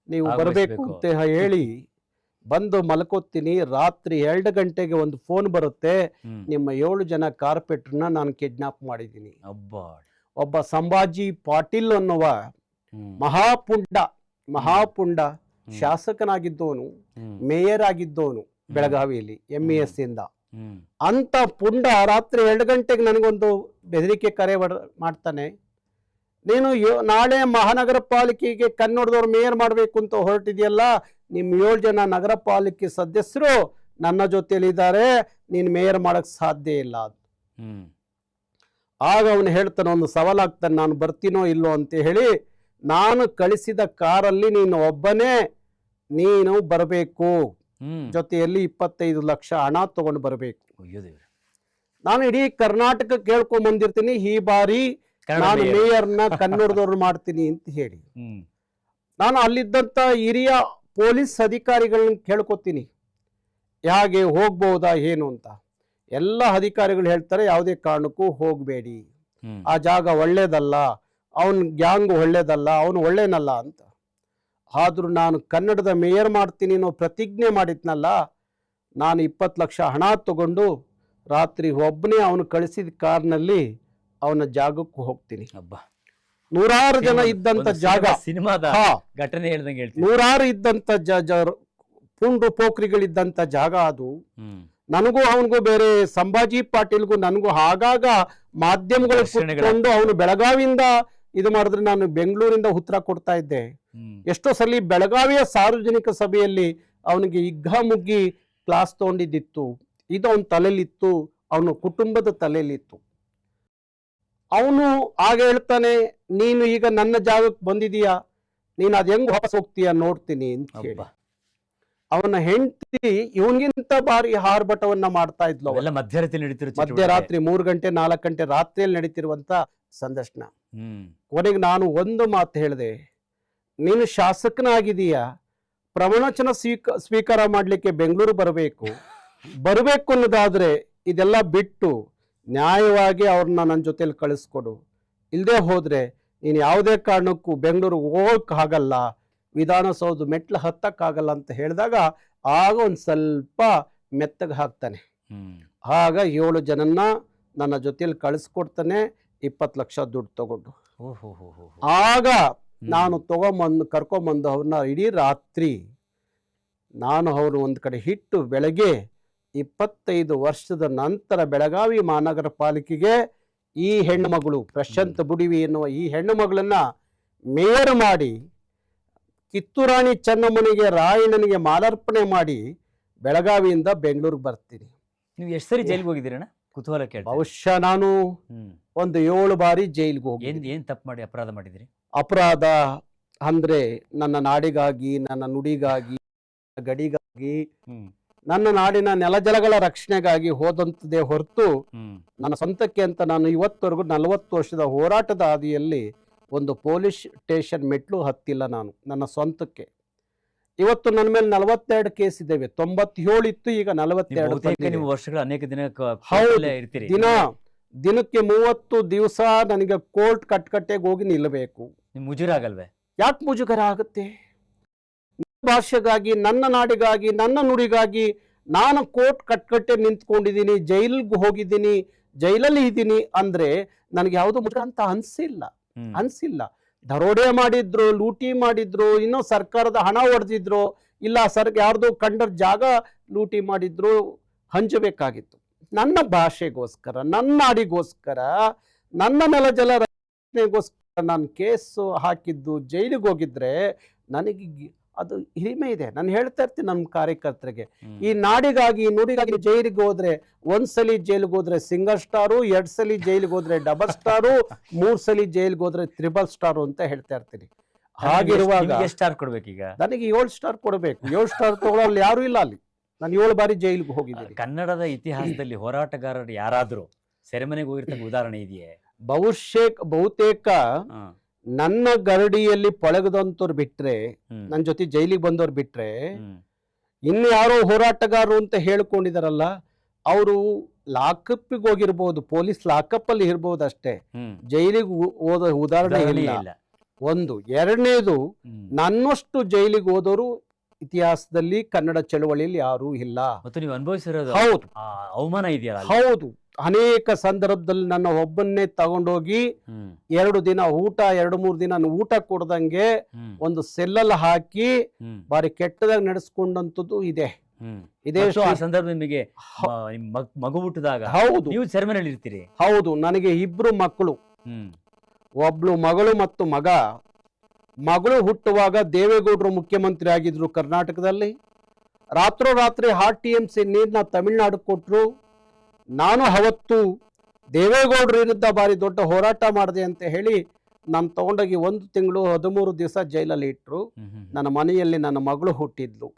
ನೀವು ಬರಬೇಕು ಅಂತ ಹೇಳಿ ಬಂದು ಮಲ್ಕೋತೀನಿ. ರಾತ್ರಿ 2 ಗಂಟೆಗೆ ಒಂದು ಫೋನ್ ಬರುತ್ತೆ, ನಿಮ್ಮ 7 ಜನ ಕಾರ್ಪೊರೇಟರ್ನ ನಾನು ಕಿಡ್ನಾಪ್ ಮಾಡಿದ್ದೀನಿ. ಒಬ್ಬ ಸಂಭಾಜಿ ಪಾಟೀಲ್ ಅನ್ನುವ ಮಹಾಪುಂಡ ಶಾಸಕನಾಗಿದ್ದವನು, ಮೇಯರ್ ಆಗಿದ್ದವನು ಬೆಳಗಾವಿಯಲ್ಲಿ MES ಇಂದ. ಅಂತ ಪುಂಡ ರಾತ್ರಿ 2 ಗಂಟೆಗೆ ನನಗೊಂದು ಬೆದರಿಕೆ ಕರೆ ಮಾಡ್ತಾನೆ. ನೀನು ನಾಳೆ ಮಹಾನಗರ ಪಾಲಿಕೆಗೆ ಕನ್ನಡದವ್ರು ಮೇಯರ್ ಮಾಡಬೇಕು ಅಂತ ಹೊರಟಿದೆಯಲ್ಲ, ನಿಮ್ಮ 7 ಜನ ನಗರ ಪಾಲಿಕೆ ಸದಸ್ಯರು ನನ್ನ ಜೊತೆಯಲ್ಲಿದ್ದಾರೆ, ನೀನು ಮೇಯರ್ ಮಾಡಕ್ ಸಾಧ್ಯ ಇಲ್ಲ. ಆಗ ಅವನು ಹೇಳ್ತಾನೆ, ಒಂದು ಸವಾಲಾಗ್ತಾನೆ, ನಾನು ಬರ್ತೀನೋ ಇಲ್ಲೋ ಅಂತ ಹೇಳಿ, ನಾನು ಕಳಿಸಿದ ಕಾರಲ್ಲಿ ನೀನು ಒಬ್ಬನೇ ನೀನು ಬರಬೇಕು, ಜೊತೆಯಲ್ಲಿ 25 ಲಕ್ಷ ಹಣ ತಗೊಂಡು ಬರಬೇಕು. ನಾನು ಇಡೀ ಕರ್ನಾಟಕ ಕೇಳ್ಕೊಂಡ್ ಬಂದಿರ್ತೀನಿ, ಈ ಬಾರಿ ನಾನು ಮೇಯರ್ನ ಕನ್ನಡದವ್ರು ಮಾಡ್ತೀನಿ ಅಂತ ಹೇಳಿ. ನಾನು ಅಲ್ಲಿದ್ದಂತ ಹಿರಿಯ ಪೊಲೀಸ್ ಅಧಿಕಾರಿಗಳನ್ನ ಕೇಳ್ಕೊತೀನಿ, ಹೇಗೆ ಹೋಗ್ಬಹುದಾ ಏನು ಅಂತ. ಎಲ್ಲ ಅಧಿಕಾರಿಗಳು ಹೇಳ್ತಾರೆ, ಯಾವುದೇ ಕಾರಣಕ್ಕೂ ಹೋಗಬೇಡಿ, ಆ ಜಾಗ ಒಳ್ಳೇದಲ್ಲ, ಅವನ ಗ್ಯಾಂಗ್ ಒಳ್ಳೇದಲ್ಲ, ಅವನು ಒಳ್ಳೇನಲ್ಲ ಅಂತ. ಆದ್ರೂ ನಾನು ಕನ್ನಡದ ಮೇಯರ್ ಮಾಡ್ತೀನಿ ಅನ್ನೋ ಪ್ರತಿಜ್ಞೆ ಮಾಡಿದ್ನಲ್ಲ, ನಾನು 20 ಲಕ್ಷ ಹಣ ತಗೊಂಡು ರಾತ್ರಿ ಒಬ್ಬನೇ ಅವನು ಕಳಿಸಿದ ಕಾರ್ನಲ್ಲಿ ಅವನ ಜಾಗಕ್ಕೂ ಹೋಗ್ತೀನಿ. 100 ಜನ ಇದ್ದಂತ ಜಾಗ, ಘಟನೆ ಹೇಳ್ದಂಗೆ ಹೇಳ್ತೀನಿ, 100 ಇದ್ದಂತ ಪುಂಡು ಪೋಖ್ರಿಗಳಿದ್ದಂತ ಜಾಗ ಅದು. ನನಗೂ ಅವನಿಗೂ ಬೇರೆ ಸಂಭಾಜಿ ಪಾಟೀಲ್ಗೂ ನನಗೂ ಆಗಾಗ ಮಾಧ್ಯಮಗಳು ಕುತ್ಕೊಂಡು ಅವನು ಬೆಳಗಾವಿಯಿಂದ ಇದು ಮಾಡಿದ್ರೆ ನಾನು ಬೆಂಗಳೂರಿಂದ ಉತ್ತರ ಕೊಡ್ತಾ ಇದ್ದೆ. ಎಷ್ಟೋ ಸಲ ಬೆಳಗಾವಿಯ ಸಾರ್ವಜನಿಕ ಸಭೆಯಲ್ಲಿ ಅವನಿಗೆ ಹಿಗ್ಗಾಮುಗ್ಗಿ ಕ್ಲಾಸ್ ತಗೊಂಡಿದ್ದಿತ್ತು. ಇದು ಅವನ ತಲೆಯಲ್ಲಿತ್ತು, ಅವನ ಕುಟುಂಬದ ತಲೆಯಲ್ಲಿತ್ತು. ಅವನು ಆಗ ಹೇಳ್ತಾನೆ, ನೀನು ಈಗ ನನ್ನ ಜಾಗಕ್ಕೆ ಬಂದಿದೀಯಾ, ನೀನು ಅದ್ ಹೆಂಗ್ ವಾಪಸ್ ಹೋಗ್ತೀಯ ನೋಡ್ತೀನಿ ಅಂತ ಹೇಳಿ. ಅವನ ಹೆಂಡತಿ ಇವನಿಗಿಂತ ಭಾರಿ ಆರ್ಭಟವನ್ನ ಮಾಡ್ತಾ ಇದ್ಲು. ಮಧ್ಯರಾತ್ರಿ 3 ಗಂಟೆ 4 ಗಂಟೆ ರಾತ್ರಿಯಲ್ಲಿ ನಡೀತಿರುವಂತ ಸಂದರ್ಶನ. ಕೊನೆಗೆ ನಾನು ಒಂದು ಮಾತು ಹೇಳಿದೆ, ನೀನು ಶಾಸಕನಾಗಿದೀಯಾ, ಪ್ರಮಾಣವಚನ ಸ್ವೀಕಾರ ಮಾಡ್ಲಿಕ್ಕೆ ಬೆಂಗಳೂರು ಬರಬೇಕು ಅನ್ನೋದಾದ್ರೆ ಇದೆಲ್ಲ ಬಿಟ್ಟು ನ್ಯಾಯವಾಗಿ ಅವ್ರನ್ನ ನನ್ನ ಜೊತೆಲಿ ಕಳಿಸ್ಕೊಡು, ಇಲ್ಲದೆ ಹೋದ್ರೆ ನೀನು ಯಾವುದೇ ಕಾರಣಕ್ಕೂ ಬೆಂಗಳೂರಿಗೆ ಹೋಗಕ್ಕಾಗಲ್ಲ, ವಿಧಾನಸೌಧ ಮೆಟ್ಲು ಹತ್ತಕ್ಕಾಗಲ್ಲ ಅಂತ ಹೇಳಿದಾಗ ಆಗ ಒಂದು ಸ್ವಲ್ಪ ಮೆತ್ತಗೆ ಹಾಕ್ತಾನೆ. ಆಗ 7 ಜನನ್ನ ನನ್ನ ಜೊತೆಲಿ ಕಳಿಸ್ಕೊಡ್ತಾನೆ, 20 ಲಕ್ಷ ದುಡ್ಡು ತಗೊಂಡು. ಆಗ ನಾನು ಕರ್ಕೊಂಬಂದು ಅವ್ರನ್ನ ಇಡೀ ರಾತ್ರಿ ನಾನು ಅವರು ಒಂದು ಕಡೆ ಇಟ್ಟು ಬೆಳಗ್ಗೆ 25 ವರ್ಷದ ನಂತರ ಬೆಳಗಾವಿ ಮಹಾನಗರ ಪಾಲಿಕೆಗೆ ಈ ಹೆಣ್ಣು ಮಗಳು ಪ್ರಶಾಂತ್ ಬುಡಿವಿ ಎನ್ನುವ ಈ ಹೆಣ್ಣು ಮಗಳನ್ನ ಮೇಯರ್ ಮಾಡಿ ಕಿತ್ತೂರಾಣಿ ಚೆನ್ನಮ್ಮನಿಗೆ ರಾಯಣ್ಣನಿಗೆ ಮಾಲಾರ್ಪಣೆ ಮಾಡಿ ಬೆಳಗಾವಿಯಿಂದ ಬೆಂಗಳೂರಿಗೆ ಬರ್ತೀನಿ. ನೀವು ಎಷ್ಟು ಸರಿ ಜೈಲಿಗೆ ಹೋಗಿದ್ದೀರಣ್ಣ? ಕುತೂಹಲ ಕೇಳಿ. ಬಹುಶಃ ನಾನು ಒಂದು 7 ಬಾರಿ ಜೈಲಿಗೆ ಹೋಗಿ. ಏನ್ ತಪ್ಪು ಮಾಡಿ ಅಪರಾಧ ಮಾಡಿದಿರಿ? ಅಪರಾಧ ಅಂದ್ರೆ ನನ್ನ ನಾಡಿಗಾಗಿ, ನನ್ನ ನುಡಿಗಾಗಿ, ಗಡಿಗಾಗಿ, ನನ್ನ ನಾಡಿನ ನೆಲಜಲಗಳ ರಕ್ಷಣೆಗಾಗಿ ಹೋದಂಥದ್ದೇ ಹೊರತು ನನ್ನ ಸ್ವಂತಕ್ಕೆ ಅಂತ ನಾನು ಇವತ್ತವರೆಗೂ 40 ವರ್ಷದ ಹೋರಾಟದ ಹಾದಿಯಲ್ಲಿ ಒಂದು ಪೊಲೀಸ್ ಸ್ಟೇಷನ್ ಮೆಟ್ಲು ಹತ್ತಿಲ್ಲ ನಾನು ನನ್ನ ಸ್ವಂತಕ್ಕೆ. ಇವತ್ತು ನನ್ನ ಮೇಲೆ 42 ಕೇಸ್ ಇದ್ದೇವೆ. 97 ಇತ್ತು, ಈಗ 42 ಬಹುತೇಕ ಬಂದಿದೆ. ನೀವು ವರ್ಷಗಳ ಅನೇಕ ದಿನ ಹೌದು. ಇರ್ತೀರಿ. ದಿನಕ್ಕೆ 30 ದಿವಸ ನನಗೆ ಕೋರ್ಟ್ ಕಟ್ಕಟ್ಟೆಗೆ ಹೋಗಿ ನಿಲ್ಲಬೇಕು. ನಿಮ್ ಮುಜುರ ಆಗಲ್ವೇ? ಯಾಕೆ ಮುಜುಗರ ಆಗುತ್ತೆ? ನನ್ನ ಭಾಷೆಗಾಗಿ, ನನ್ನ ನಾಡಿಗಾಗಿ, ನನ್ನ ನುಡಿಗಾಗಿ ನಾನು ಕೋರ್ಟ್ ಕಟ್ಕಟ್ಟೆ ನಿಂತ್ಕೊಂಡಿದ್ದೀನಿ, ಜೈಲಿಗೆ ಹೋಗಿದ್ದೀನಿ, ಜೈಲಲ್ಲಿ ಇದ್ದೀನಿ ಅಂದ್ರೆ ನನಗೆ ಯಾವುದು ಮುಜುಗರ ಅಂತ ಅನ್ಸಿಲ್ಲ. ದರೋಡೆ ಮಾಡಿದ್ರು, ಲೂಟಿ ಮಾಡಿದ್ರು, ಇನ್ನೂ ಸರ್ಕಾರದ ಹಣ ಹೊಡೆದಿದ್ರು, ಇಲ್ಲ ಯಾರ್ದು ಕಂಡರ್ ಜಾಗ ಲೂಟಿ ಮಾಡಿದ್ರು, ಹಂಚಬೇಕಾಗಿತ್ತು. ನನ್ನ ಭಾಷೆಗೋಸ್ಕರ, ನನ್ನ ನಾಡಿಗೋಸ್ಕರ, ನನ್ನ ನೆಲ ಜಲ ರಕ್ಷಣೆಗೋಸ್ಕರ ನಾನು ಕೇಸು ಹಾಕಿದ್ದು, ಜೈಲಿಗೆ ಹೋಗಿದ್ರೆ ನನಗೆ ಅದು ಹಿರಿಮೆ ಇದೆ. ನಾನು ಹೇಳ್ತಾ ಇರ್ತೀನಿ ನಮ್ಮ ಕಾರ್ಯಕರ್ತರಿಗೆ, ಈ ನಾಡಿಗಾಗಿ, ಈ ನುಡಿಗಾಗಿ ಜೈಲಿಗೆ ಹೋದ್ರೆ, ಒಂದ್ಸಲಿ ಜೈಲಿಗೆ ಹೋದ್ರೆ ಸಿಂಗಲ್ ಸ್ಟಾರು, 2 ಸಲ ಜೈಲಿಗೆ ಹೋದ್ರೆ ಡಬಲ್ ಸ್ಟಾರು, 3 ಸಲ ಜೈಲಿಗೆ ಹೋದ್ರೆ ತ್ರಿಬಲ್ ಸ್ಟಾರು ಅಂತ ಹೇಳ್ತಾ ಇರ್ತೀನಿ. ಹಾಗಿರುವಾಗ ಸ್ಟಾರ್ ಕೊಡ್ಬೇಕೀಗ ನನಗೆ 7 ಸ್ಟಾರ್ ಕೊಡಬೇಕು. 7 ಸ್ಟಾರ್ ತಗೊಳ್ಳೋಲ್ಲಿ ಯಾರು ಇಲ್ಲ ಅಲ್ಲಿ. ನಾನು 7 ಬಾರಿ ಜೈಲಿಗೆ ಹೋಗಿದ್ದೀನಿ. ಕನ್ನಡದ ಇತಿಹಾಸದಲ್ಲಿ ಹೋರಾಟಗಾರರು ಯಾರಾದ್ರೂ ಸೆರೆಮನೆಗೆ ಹೋಗಿರ್ತಕ್ಕ ಉದಾಹರಣೆ ಇದೆಯೇ? ಬಹುತೇಕ ನನ್ನ ಗರಡಿಯಲ್ಲಿ ಪಳಗದಂತವ್ರು ಬಿಟ್ರೆ, ನನ್ನ ಜೊತೆ ಜೈಲಿಗೆ ಬಂದವ್ರು ಬಿಟ್ರೆ, ಇನ್ನು ಯಾರೋ ಹೋರಾಟಗಾರರು ಅಂತ ಹೇಳ್ಕೊಂಡಿದಾರಲ್ಲ, ಅವರು ಲಾಕಪ್ಪಿಗೆ ಹೋಗಿರ್ಬೋದು, ಪೊಲೀಸ್ ಲಾಕಪ್ ಅಲ್ಲಿ ಇರ್ಬೋದು ಅಷ್ಟೇ, ಜೈಲಿಗೆ ಹೋದ ಉದಾಹರಣೆ ಇಲ್ಲ. ಒಂದು. ಎರಡನೇದು, ನನ್ನಷ್ಟು ಜೈಲಿಗೆ ಹೋದವರು ಇತಿಹಾಸದಲ್ಲಿ ಕನ್ನಡ ಚಳವಳಿಯಲ್ಲಿ ಯಾರೂ ಇಲ್ಲ. ಮತ್ತು ನೀವು ಅನುಭವಿಸಿರೋದು ಹೌದು, ಅವಮಾನ ಇದೆಯಲ್ಲ. ಹೌದು. ಅನೇಕ ಸಂದರ್ಭದಲ್ಲಿ ನನ್ನ ಒಬ್ಬನ್ನೇ ತಗೊಂಡೋಗಿ 2 ದಿನ ಊಟ, 2-3 ದಿನ ಊಟ ಕೊಡ್ದಂಗೆ ಒಂದು ಸೆಲ್ಲಲ್ಲಿ ಹಾಕಿ ಬಾರಿ ಕೆಟ್ಟದಾಗ ನಡೆಸ್ಕೊಂಡಂತದ್ದು ಇದೆ. ಇದೇ ಸಂದರ್ಭ ನಿಮಗೆ ಮಗು ಹುಟ್ಟಿದಾಗ ಹೌದು, ನೀವು ಸೆರೆಮನೆಯಲ್ಲಿ ಇರ್ತೀರಿ. ಹೌದು. ನನಗೆ 2 ಮಕ್ಕಳು, ಒಬ್ಳು ಮಗಳು ಮತ್ತು ಮಗ. ಮಗಳು ಹುಟ್ಟುವಾಗ ದೇವೇಗೌಡರು ಮುಖ್ಯಮಂತ್ರಿ ಆಗಿದ್ರು ಕರ್ನಾಟಕದಲ್ಲಿ. ರಾತ್ರೋರಾತ್ರಿ RTMC ನೀರ್ನ ತಮಿಳ್ನಾಡು ಕೊಟ್ರು. ನಾನು ಅವತ್ತು ದೇವೇಗೌಡರ ವಿರುದ್ಧ ಬಾರಿ ದೊಡ್ಡ ಹೋರಾಟ ಮಾಡಿದೆ ಅಂತ ಹೇಳಿ ನಾನು ತಗೊಂಡೋಗಿ 1 ತಿಂಗಳು 13 ದಿವಸ ಜೈಲಲ್ಲಿ ಇಟ್ರು. ನನ್ನ ಮನೆಯಲ್ಲಿ ನನ್ನ ಮಗಳು ಹುಟ್ಟಿದ್ಲು.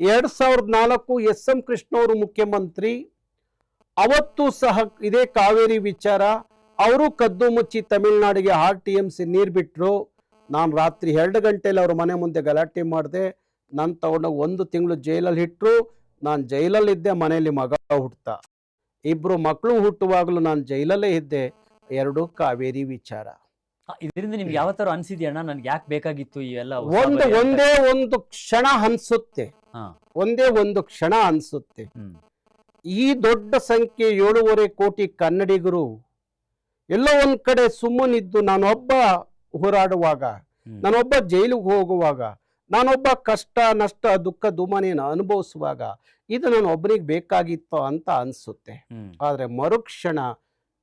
2004 SM ಕೃಷ್ಣ ಅವರು ಮುಖ್ಯಮಂತ್ರಿ. ಅವತ್ತು ಸಹ ಇದೇ ಕಾವೇರಿ ವಿಚಾರ, ಅವರು ಕದ್ದು ಮುಚ್ಚಿ ತಮಿಳ್ನಾಡಿಗೆ RTMC ನೀರು ಬಿಟ್ರು. ನಾನು ರಾತ್ರಿ 2 ಗಂಟೆಯಲ್ಲಿ ಅವ್ರ ಮನೆ ಮುಂದೆ ಗಲಾಟೆ ಮಾಡಿದೆ. ನಾನು ತಗೊಂಡೋಗಿ 1 ತಿಂಗಳು ಜೈಲಲ್ಲಿ ಇಟ್ರು. ನಾನು ಜೈಲಲ್ಲಿದ್ದೆ, ಮನೆಯಲ್ಲಿ ಮಗ ಹುಟ್ಟ. 2 ಮಕ್ಕಳು ಹುಟ್ಟುವಾಗಲೂ ನಾನು ಜೈಲಲ್ಲೇ ಇದ್ದೆ. 2 ಕಾವೇರಿ ವಿಚಾರ. ಇದರಿಂದ ನಿಮ್ಗೆ ಯಾವ ತರ ಅನ್ಸಿದ್ಯಾ ಅಣ್ಣ, ನನ್ಗೆ ಯಾಕೆ ಬೇಕಾಗಿತ್ತು ಇವೆಲ್ಲ? ಒಂದೇ ಒಂದು ಕ್ಷಣ ಅನ್ಸುತ್ತೆ, ಒಂದೇ ಒಂದು ಕ್ಷಣ ಅನ್ಸುತ್ತೆ. ಈ ದೊಡ್ಡ ಸಂಖ್ಯೆ 7.5 ಕೋಟಿ ಕನ್ನಡಿಗರು ಎಲ್ಲೋ ಒಂದ್ ಕಡೆ ಸುಮ್ಮನಿದ್ದು, ನಾನೊಬ್ಬ ಹೋರಾಡುವಾಗ, ನಾನೊಬ್ಬ ಜೈಲಿಗೆ ಹೋಗುವಾಗ, ನಾನೊಬ್ಬ ಕಷ್ಟ ನಷ್ಟ ದುಃಖ ದುಮಾನೆಯನ್ನು ಅನುಭವಿಸುವಾಗ ಇದು ನಾನು ಒಬ್ಬನಿಗೆ ಬೇಕಾಗಿತ್ತು ಅಂತ ಅನ್ಸುತ್ತೆ. ಆದ್ರೆ ಮರುಕ್ಷಣ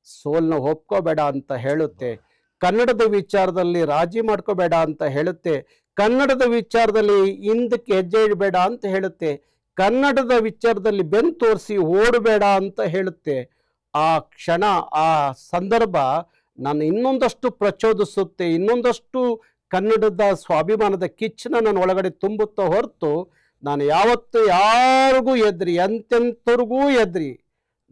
ಸೋಲ್ನ ಒಪ್ಕೋಬೇಡ ಅಂತ ಹೇಳುತ್ತೆ. ಕನ್ನಡದ ವಿಚಾರದಲ್ಲಿ ರಾಜಿ ಮಾಡ್ಕೋಬೇಡ ಅಂತ ಹೇಳುತ್ತೆ. ಕನ್ನಡದ ವಿಚಾರದಲ್ಲಿ ಹಿಂದಕ್ಕೆ ಹೆಜ್ಜೆ ಇಡಬೇಡ ಅಂತ ಹೇಳುತ್ತೆ. ಕನ್ನಡದ ವಿಚಾರದಲ್ಲಿ ಬೆನ್ನು ತೋರಿಸಿ ಓಡಬೇಡ ಅಂತ ಹೇಳುತ್ತೆ. ಆ ಕ್ಷಣ, ಆ ಸಂದರ್ಭ ನಾನು ಇನ್ನೊಂದಷ್ಟು ಪ್ರಚೋದಿಸುತ್ತೆ, ಇನ್ನೊಂದಷ್ಟು ಕನ್ನಡದ ಸ್ವಾಭಿಮಾನದ ಕಿಚ್ಚನ ನನ್ನ ಒಳಗಡೆ ತುಂಬುತ್ತಾ ಹೊರತು ನಾನು ಯಾವತ್ತು ಯಾರಿಗೂ ಎದ್ರಿ, ಎಂತೆಂಥವ್ರಿಗೂ ಎದ್ರಿ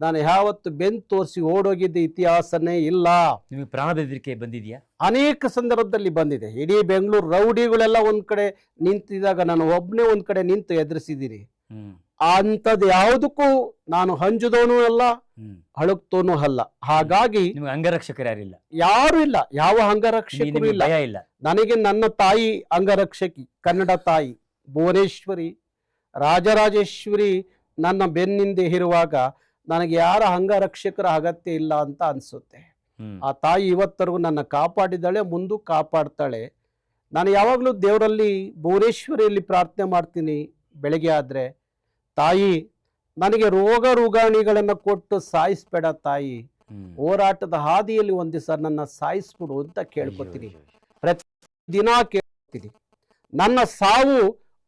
ನಾನು ಯಾವತ್ತು ಬೆನ್ನು ತೋರಿಸಿ ಓಡೋಗಿದ್ದ ಇತಿಹಾಸನೇ ಇಲ್ಲ. ನಿಮಗೆ ಪ್ರಾಣ ಬೆದರಿಕೆ ಬಂದಿದೆಯಾ? ಅನೇಕ ಸಂದರ್ಭದಲ್ಲಿ ಬಂದಿದೆ. ಇಡೀ ಬೆಂಗಳೂರು ರೌಡಿಗಳೆಲ್ಲ ಒಂದ್ ಕಡೆ ನಿಂತಿದಾಗ ನಾನು ಒಬ್ಬನೇ ಒಂದ್ ಕಡೆ ನಿಂತು ಎದುರಿಸಿದ್ದೀನಿ. ಅಂಥದ್ದು ಯಾವುದಕ್ಕೂ ನಾನು ಹಂಜುದವನು ಅಲ್ಲ, ಅಳುಕ್ತೋನು ಅಲ್ಲ. ಹಾಗಾಗಿ ಅಂಗರಕ್ಷಕರು ಯಾರಿಲ್ಲ, ಯಾರು ಇಲ್ಲ, ಯಾವ ಅಂಗರಕ್ಷಕರು ಇಲ್ಲ. ನನಗೆ ನನ್ನ ತಾಯಿ ಅಂಗರಕ್ಷಕಿ, ಕನ್ನಡ ತಾಯಿ ಭುವನೇಶ್ವರಿ, ರಾಜರಾಜೇಶ್ವರಿ ನನ್ನ ಬೆನ್ನಿಂದೆ ಇರುವಾಗ ನನಗೆ ಯಾರ ಅಂಗರಕ್ಷಕರ ಅಗತ್ಯ ಇಲ್ಲ ಅಂತ ಅನ್ಸುತ್ತೆ. ಆ ತಾಯಿ ಇವತ್ತರೆಗೂ ನನ್ನ ಕಾಪಾಡಿದಾಳೆ, ಮುಂದೂ ಕಾಪಾಡ್ತಾಳೆ. ನಾನು ಯಾವಾಗಲೂ ದೇವರಲ್ಲಿ ಭುವನೇಶ್ವರಿಯಲ್ಲಿ ಪ್ರಾರ್ಥನೆ ಮಾಡ್ತೀನಿ. ಬೆಳಗ್ಗೆ ಆದ್ರೆ, ತಾಯಿ ನನಗೆ ರೋಗ ರುಗಾಣಿಗಳನ್ನು ಕೊಟ್ಟು ಸಾಯಿಸ್ಬೇಡ ತಾಯಿ, ಹೋರಾಟದ ಹಾದಿಯಲ್ಲಿ ಒಂದ್ ದಿವಸ ನನ್ನ ಸಾಯಿಸ್ಬಿಡು ಅಂತ ಕೇಳ್ಕೊತೀನಿ. ಪ್ರತಿ ದಿನ ಕೇಳ್ತೀನಿ. ನನ್ನ ಸಾವು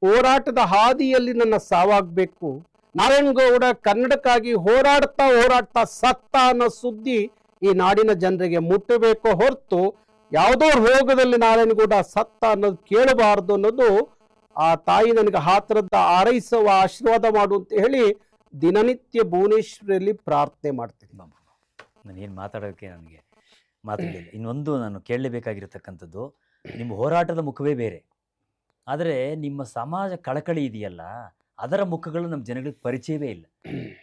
ಹೋರಾಟದ ಹಾದಿಯಲ್ಲಿ ನನ್ನ ಸಾವಾಗ್ಬೇಕು. ನಾರಾಯಣಗೌಡ ಕನ್ನಡಕ್ಕಾಗಿ ಹೋರಾಡ್ತಾ ಸತ್ತ ಅನ್ನೋ ಸುದ್ದಿ ಈ ನಾಡಿನ ಜನರಿಗೆ ಮುಟ್ಟಬೇಕು ಹೊರತು ಯಾವುದೋ ರೋಗದಲ್ಲಿ ನಾರಾಯಣಗೌಡ ಸತ್ತ ಅನ್ನೋದು ಕೇಳಬಾರದು ಅನ್ನೋದು ಆ ತಾಯಿ ನನಗೆ ಹಾತರದ ಆರೈಸುವ ಆಶೀರ್ವಾದ ಮಾಡು ಅಂತ ಹೇಳಿ ದಿನನಿತ್ಯ ಭುವನೇಶ್ವರಿಯಲ್ಲಿ ಪ್ರಾರ್ಥನೆ ಮಾಡ್ತೀನಿ. ನಾನೇನು ಮಾತಾಡೋಕ್ಕೆ ನನಗೆ ಮಾತಾಡಲಿಲ್ಲ. ಇನ್ನೊಂದು ನಾನು ಕೇಳಲೇಬೇಕಾಗಿರತಕ್ಕಂಥದ್ದು, ನಿಮ್ಮ ಹೋರಾಟದ ಮುಖವೇ ಬೇರೆ. ಆದರೆ ನಿಮ್ಮ ಸಮಾಜ ಕಳಕಳಿ ಇದೆಯಲ್ಲ, ಅದರ ಮುಖಗಳು ನಮ್ಮ ಜನಗಳಿಗೆ ಪರಿಚಯವೇ ಇಲ್ಲ.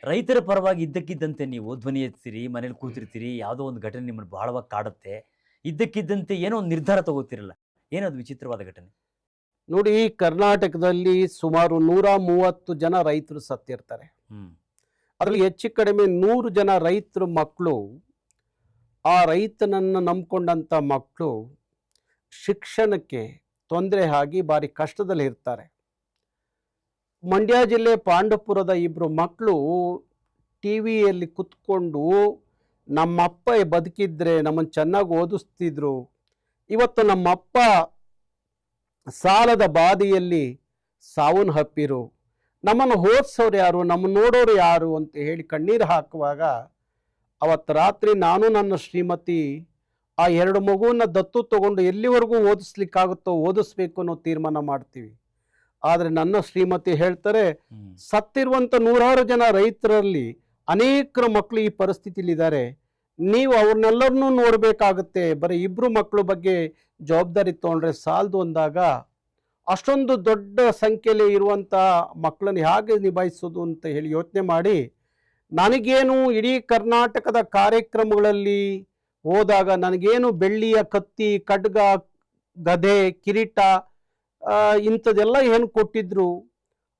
ರೈತರ ಪರವಾಗಿ ಇದ್ದಕ್ಕಿದ್ದಂತೆ ನೀವು ಧ್ವನಿ ಎತ್ತೀರಿ, ಮನೇಲಿ ಕೂತಿರ್ತೀರಿ, ಯಾವುದೋ ಒಂದು ಘಟನೆ ನಿಮ್ಮನ್ನು ಬಹಳವಾಗಿ ಕಾಡುತ್ತೆ, ಇದ್ದಕ್ಕಿದ್ದಂತೆ ಏನೋ ಒಂದು ನಿರ್ಧಾರ ತಗೋತಿರಲ್ಲ. ಏನದು ವಿಚಿತ್ರವಾದ ಘಟನೆ? ನೋಡಿ, ಕರ್ನಾಟಕದಲ್ಲಿ ಸುಮಾರು 130 ಜನ ರೈತರು ಸತ್ತಿರ್ತಾರೆ. ಹ್ಮ್ ಅದರಲ್ಲಿ ಹೆಚ್ಚು ಕಡಿಮೆ 100 ಜನ ರೈತರ ಮಕ್ಕಳು, ಆ ರೈತನನ್ನು ನಂಬ್ಕೊಂಡಂಥ ಮಕ್ಕಳು ಶಿಕ್ಷಣಕ್ಕೆ ತೊಂದರೆ ಆಗಿ ಭಾರಿ ಕಷ್ಟದಲ್ಲಿ ಇರ್ತಾರೆ. ಮಂಡ್ಯ ಜಿಲ್ಲೆ ಪಾಂಡವಪುರದ 2 ಮಕ್ಕಳು ಟಿವಿಯಲ್ಲಿ ಕುತ್ಕೊಂಡು ನಮ್ಮಪ್ಪ ಬದುಕಿದ್ರೆ ನಮ್ಮನ್ನು ಚೆನ್ನಾಗಿ ಓದಿಸ್ತಿದ್ರು, ಇವತ್ತು ನಮ್ಮಪ್ಪ ಸಾಲದ ಬಾಧೆಯಲ್ಲಿ ಸಾವನ್ನ ಹಪ್ಪಿರು, ನಮ್ಮನ್ನು ಓದಿಸೋರು ಯಾರು, ನಮ್ಮನ್ನು ನೋಡೋರು ಯಾರು ಅಂತ ಹೇಳಿ ಕಣ್ಣೀರು ಹಾಕುವಾಗ, ಅವತ್ತು ರಾತ್ರಿ ನಾನು ನನ್ನ ಶ್ರೀಮತಿ ಆ 2 ಮಗುವನ್ನ ದತ್ತು ತಗೊಂಡು ಎಲ್ಲಿವರೆಗೂ ಓದಿಸ್ಲಿಕ್ಕಾಗುತ್ತೋ ಓದಿಸ್ಬೇಕು ಅನ್ನೋ ತೀರ್ಮಾನ ಮಾಡ್ತೀವಿ. ಆದರೆ ನನ್ನ ಶ್ರೀಮತಿ ಹೇಳ್ತಾರೆ, ಸತ್ತಿರುವಂಥ 100 ಜನ ರೈತರಲ್ಲಿ ಅನೇಕರ ಮಕ್ಕಳು ಈ ಪರಿಸ್ಥಿತಿಲಿದ್ದಾರೆ, ನೀವು ಅವ್ರನ್ನೆಲ್ಲರನ್ನೂ ನೋಡಬೇಕಾಗುತ್ತೆ, ಬರೀ 2 ಮಕ್ಕಳ ಬಗ್ಗೆ ಜವಾಬ್ದಾರಿ ತೊಗೊಂಡ್ರೆ ಸಾಲದು ಅಂದಾಗ, ಅಷ್ಟೊಂದು ದೊಡ್ಡ ಸಂಖ್ಯೆಯಲ್ಲಿ ಇರುವಂಥ ಮಕ್ಕಳನ್ನು ಹೇಗೆ ನಿಭಾಯಿಸೋದು ಅಂತ ಹೇಳಿ ಯೋಚನೆ ಮಾಡಿ, ನನಗೇನು ಇಡೀ ಕರ್ನಾಟಕದ ಕಾರ್ಯಕ್ರಮಗಳಲ್ಲಿ ಹೋದಾಗ ನನಗೇನು ಬೆಳ್ಳಿಯ ಕತ್ತಿ, ಖಡ್ಗ, ಗದೆ, ಕಿರೀಟ ಇಂಥದ್ದೆಲ್ಲ ಏನು ಕೊಟ್ಟಿದ್ರು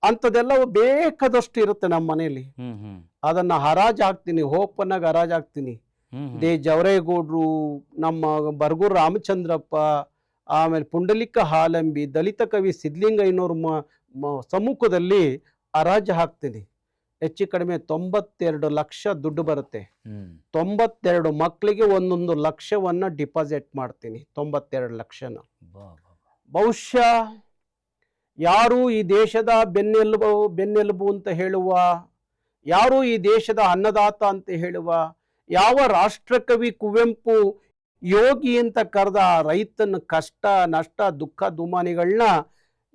ಅಂಥದ್ದೆಲ್ಲ ಬೇಕಾದಷ್ಟು ಇರುತ್ತೆ ನಮ್ಮ ಮನೆಯಲ್ಲಿ. ಅದನ್ನು ಹರಾಜು ಹಾಕ್ತೀನಿ, ಓಪನ್ನಾಗಿ ಹರಾಜು ಹಾಕ್ತೀನಿ. ದೇ ಜವರೇಗೌಡರು, ನಮ್ಮ ಬರಗೂರು ರಾಮಚಂದ್ರಪ್ಪ, ಆಮೇಲೆ ಪುಂಡಲಿಕ ಹಾಲಂಬಿ, ದಲಿತ ಕವಿ ಸಿದ್ಲಿಂಗಯ್ಯನವ್ರ ಸಮ್ಮುಖದಲ್ಲಿ ಹರಾಜು ಹಾಕ್ತೀನಿ. ಹೆಚ್ಚು ಕಡಿಮೆ 92 ಲಕ್ಷ ದುಡ್ಡು ಬರುತ್ತೆ. 92 ಮಕ್ಕಳಿಗೆ 1 ಲಕ್ಷವನ್ನು ಡಿಪಾಸಿಟ್ ಮಾಡ್ತೀನಿ. 92 ಲಕ್ಷನ ಬಹುಶಃ ಯಾರು ಈ ದೇಶದ ಬೆನ್ನೆಲುಬು ಅಂತ ಹೇಳುವ, ಯಾರು ಈ ದೇಶದ ಅನ್ನದಾತ ಅಂತ ಹೇಳುವ, ಯಾವ ರಾಷ್ಟ್ರಕವಿ ಕುವೆಂಪು ಯೋಗಿ ಅಂತ ಕರೆದ ರೈತನ ಕಷ್ಟ, ನಷ್ಟ, ದುಃಖ, ದುಮಾನಿಗಳನ್ನ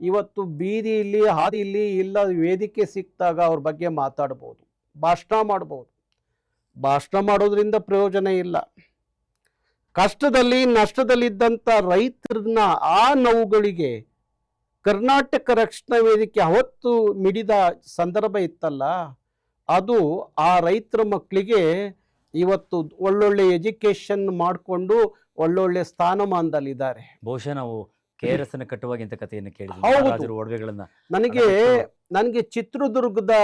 ಇವತ್ತು ಬೀದಿಯಲ್ಲಿ, ಹಾದಿಯಲ್ಲಿ ಇಲ್ಲ ವೇದಿಕೆ ಸಿಕ್ಕಿದಾಗ ಅವ್ರ ಬಗ್ಗೆ ಮಾತಾಡ್ಬೋದು, ಭಾಷಣ ಮಾಡ್ಬೋದು. ಭಾಷಣ ಮಾಡೋದ್ರಿಂದ ಪ್ರಯೋಜನ ಇಲ್ಲ. ಕಷ್ಟದಲ್ಲಿ ನಷ್ಟದಲ್ಲಿದ್ದಂಥ ರೈತರನ್ನ, ಆ ನೋವುಗಳಿಗೆ ಕರ್ನಾಟಕ ರಕ್ಷಣಾ ವೇದಿಕೆ ಅವತ್ತು ಮಿಡಿದ ಸಂದರ್ಭ ಇತ್ತಲ್ಲ, ಅದು ಆ ರೈತರ ಮಕ್ಕಳಿಗೆ ಇವತ್ತು ಒಳ್ಳೊಳ್ಳೆ ಎಜುಕೇಶನ್ ಮಾಡಿಕೊಂಡು ಒಳ್ಳೊಳ್ಳೆ ಸ್ಥಾನಮಾನದಲ್ಲಿದ್ದಾರೆ. ಬಹುಶಃ ನಾವು KRS ಕಟ್ಟುವಾಗ ಇಂಥ ಕಥೆಯನ್ನು ಹೌದು. ಒಡವೆಗಳನ್ನ ನನಗೆ ಚಿತ್ರದುರ್ಗದ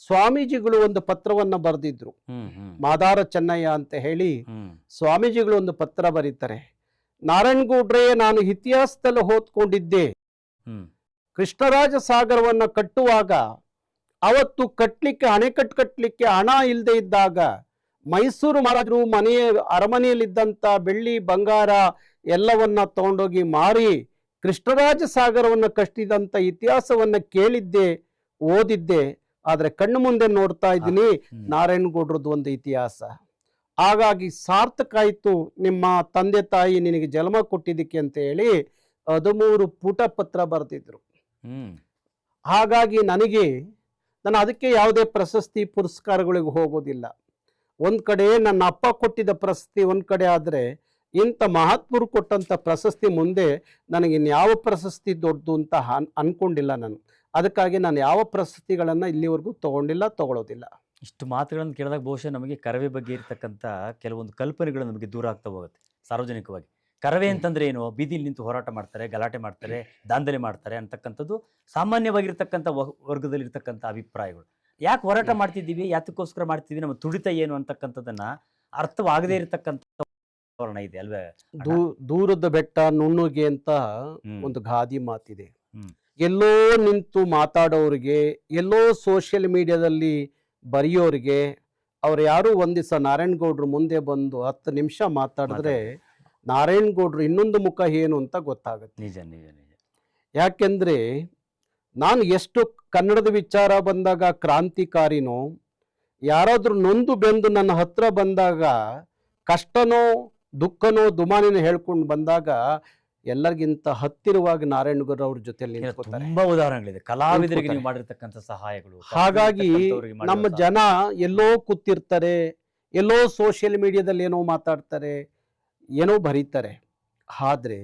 ಸ್ವಾಮೀಜಿಗಳು ಒಂದು ಪತ್ರವನ್ನ ಬರೆದಿದ್ರು. ಮಾದಾರ ಚೆನ್ನಯ್ಯ ಅಂತ ಹೇಳಿ ಸ್ವಾಮೀಜಿಗಳು ಒಂದು ಪತ್ರ ಬರೀತಾರೆ. ನಾರಾಯಣಗೌಡ್ರೆ, ನಾನು ಇತಿಹಾಸದಲ್ಲಿ ಓದ್ಕೊಂಡಿದ್ದೆ, ಕೃಷ್ಣರಾಜ ಸಾಗರವನ್ನ ಕಟ್ಟುವಾಗ ಅವತ್ತು ಅಣೆಕಟ್ಟು ಕಟ್ಟಲಿಕ್ಕೆ ಹಣ ಇಲ್ಲದೆ ಇದ್ದಾಗ ಮೈಸೂರು ಮಹಾರಾಜರು ಅರಮನೆಯಲ್ಲಿದ್ದಂಥ ಬೆಳ್ಳಿ ಬಂಗಾರ ಎಲ್ಲವನ್ನ ತಗೊಂಡೋಗಿ ಮಾರಿ ಕೃಷ್ಣರಾಜ ಸಾಗರವನ್ನು ಕಟ್ಟಿದಂಥ ಇತಿಹಾಸವನ್ನ ಕೇಳಿದ್ದೆ, ಓದಿದ್ದೆ. ಆದರೆ ಕಣ್ಣು ಮುಂದೆ ನೋಡ್ತಾ ಇದ್ದೀನಿ ನಾರಾಯಣಗೌಡ್ರದ್ದು ಒಂದು ಇತಿಹಾಸ. ಹಾಗಾಗಿ ಸಾರ್ಥಕ ಆಯಿತು, ನಿಮ್ಮ ತಂದೆ ತಾಯಿ ನಿನಗೆ ಜನ್ಮ ಕೊಟ್ಟಿದ್ದಕ್ಕೆ ಅಂತ ಹೇಳಿ 13 ಪುಟ ಪತ್ರ ಬರೆದಿದ್ರು. ಹಾಗಾಗಿ ನಾನು ಅದಕ್ಕೆ ಯಾವುದೇ ಪ್ರಶಸ್ತಿ ಪುರಸ್ಕಾರಗಳಿಗೆ ಹೋಗೋದಿಲ್ಲ. ಒಂದು ಕಡೆ ನನ್ನ ಅಪ್ಪ ಕೊಟ್ಟಿದ್ದ ಪ್ರಶಸ್ತಿ ಒಂದು ಕಡೆ ಆದರೆ, ಇಂಥ ಮಹಾತ್ಮರು ಕೊಟ್ಟಂಥ ಪ್ರಶಸ್ತಿ ಮುಂದೆ ನನಗೆ ಇನ್ಯಾವ ಪ್ರಶಸ್ತಿ ದೊಡ್ಡದು ಅಂತ ಅನ್ಕೊಂಡಿಲ್ಲ ನಾನು. ಅದಕ್ಕಾಗಿ ನಾನು ಯಾವ ಪ್ರಶಸ್ತಿಗಳನ್ನು ಇಲ್ಲಿವರೆಗೂ ತಗೊಳ್ಳೋದಿಲ್ಲ. ಇಷ್ಟು ಮಾತುಗಳನ್ನು ಕೇಳಿದಾಗ ಬಹುಶಃ ನಮಗೆ ಕರವೇ ಬಗ್ಗೆ ಇರ್ತಕ್ಕಂಥ ಕೆಲವೊಂದು ಕಲ್ಪನೆಗಳು ನಮಗೆ ದೂರ ಆಗ್ತಾ ಹೋಗುತ್ತೆ. ಸಾರ್ವಜನಿಕವಾಗಿ ಕರವೇ ಅಂತಂದ್ರೆ ಏನು, ಬೀದಿಲಿ ನಿಂತು ಹೋರಾಟ ಮಾಡ್ತಾರೆ, ಗಲಾಟೆ ಮಾಡ್ತಾರೆ, ದಾಂಧಲೆ ಮಾಡ್ತಾರೆ ಅಂತಕ್ಕಂಥದ್ದು ಸಾಮಾನ್ಯವಾಗಿರ್ತಕ್ಕಂಥ ವರ್ಗದಲ್ಲಿರ್ತಕ್ಕಂಥ ಅಭಿಪ್ರಾಯಗಳು. ಯಾಕೆ ಹೋರಾಟ ಮಾಡ್ತಿದ್ದೀವಿ, ಯಾತಕ್ಕೋಸ್ಕರ ಮಾಡ್ತಿದ್ದೀವಿ, ನಮ್ಮ ತುಡಿತ ಏನು ಅಂತಕ್ಕಂಥದ್ದನ್ನ ಅರ್ಥವಾಗದೇ ಇರತಕ್ಕಂಥ ವಾತಾವರಣ ಇದೆ ಅಲ್ವೇ? ದೂರದ ಬೆಟ್ಟ ನುಣ್ಣುಗೆ ಅಂತ ಒಂದು ಗಾದಿ ಮಾತಿದೆ. ಎಲ್ಲೋ ನಿಂತು ಮಾತಾಡೋರಿಗೆ, ಎಲ್ಲೋ ಸೋಷಿಯಲ್ ಮೀಡಿಯಾದಲ್ಲಿ ಬರೆಯೋರಿಗೆ, ಅವ್ರು ಯಾರು ಒಂದ್ ದಿವಸ ನಾರಾಯಣಗೌಡ್ರು ಮುಂದೆ ಬಂದು 10 ನಿಮಿಷ ಮಾತಾಡಿದ್ರೆ ನಾರಾಯಣಗೌಡ್ರು ಇನ್ನೊಂದು ಮುಖ ಏನು ಅಂತ ಗೊತ್ತಾಗುತ್ತೆ. ನಿಜ ನಿಜ ನಿಜ. ಯಾಕೆಂದ್ರೆ ನಾನು ಎಷ್ಟು ಕನ್ನಡದ ವಿಚಾರ ಬಂದಾಗ ಕ್ರಾಂತಿಕಾರಿನೋ, ಯಾರಾದ್ರೂ ನೊಂದು ಬೆಂದು ನನ್ನ ಹತ್ರ ಬಂದಾಗ ಕಷ್ಟನೋ ದುಃಖನೋ ದುಮಾನಿನೋ ಹೇಳ್ಕೊಂಡು ಬಂದಾಗ ಎಲ್ಲರಿಗಿಂತ ಹತ್ತಿರವಾಗಿ ನಾರಾಯಣಗೌಡ ಅವ್ರ ಜೊತೆಲಿ ತುಂಬಾ ಉದಾಹರಣೆಗಳಿದೆ, ಕಲಾವಿದರಿಗೆ ನೀವು ಮಾಡಿರ್ತಕ್ಕಂಥ ಸಹಾಯಗಳು. ಹಾಗಾಗಿ ನಮ್ಮ ಜನ ಎಲ್ಲೋ ಕೂತಿರ್ತಾರೆ, ಎಲ್ಲೋ ಸೋಷಿಯಲ್ ಮೀಡಿಯಾದಲ್ಲಿ ಏನೋ ಮಾತಾಡ್ತಾರೆ, ಏನೋ ಬರೀತಾರೆ. ಆದ್ರೆ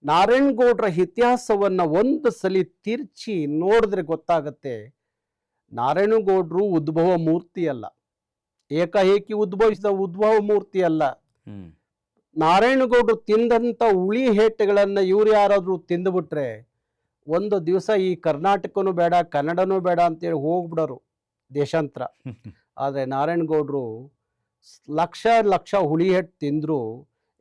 ನಾರಾಯಣಗೌಡರ ಇತಿಹಾಸವನ್ನ ಒಂದು ಸಲ ತಿರ್ಚಿ ನೋಡಿದ್ರೆ ಗೊತ್ತಾಗತ್ತೆ, ನಾರಾಯಣಗೌಡರು ಉದ್ಭವ ಮೂರ್ತಿ ಅಲ್ಲ, ಏಕಾಏಕಿ ಉದ್ಭವಿಸಿದ ಉದ್ಭವ ಮೂರ್ತಿ ಅಲ್ಲ. ನಾರಾಯಣಗೌಡರು ತಿಂದಂತ ಉಳಿ ಹೇಟೆಗಳನ್ನ ಇವ್ರು ಯಾರಾದ್ರೂ ತಿಂದುಬಿಟ್ರೆ ಒಂದು ದಿವಸ ಈ ಕರ್ನಾಟಕನೂ ಬೇಡ ಕನ್ನಡನೂ ಬೇಡ ಅಂತೇಳಿ ಹೋಗ್ಬಿಡೋರು ದೇಶಾಂತರ. ಆದ್ರೆ ನಾರಾಯಣಗೌಡರು ಲಕ್ಷ ಲಕ್ಷ ಹುಳಿ ಹೆಟ್ಟು ತಿಂದ್ರು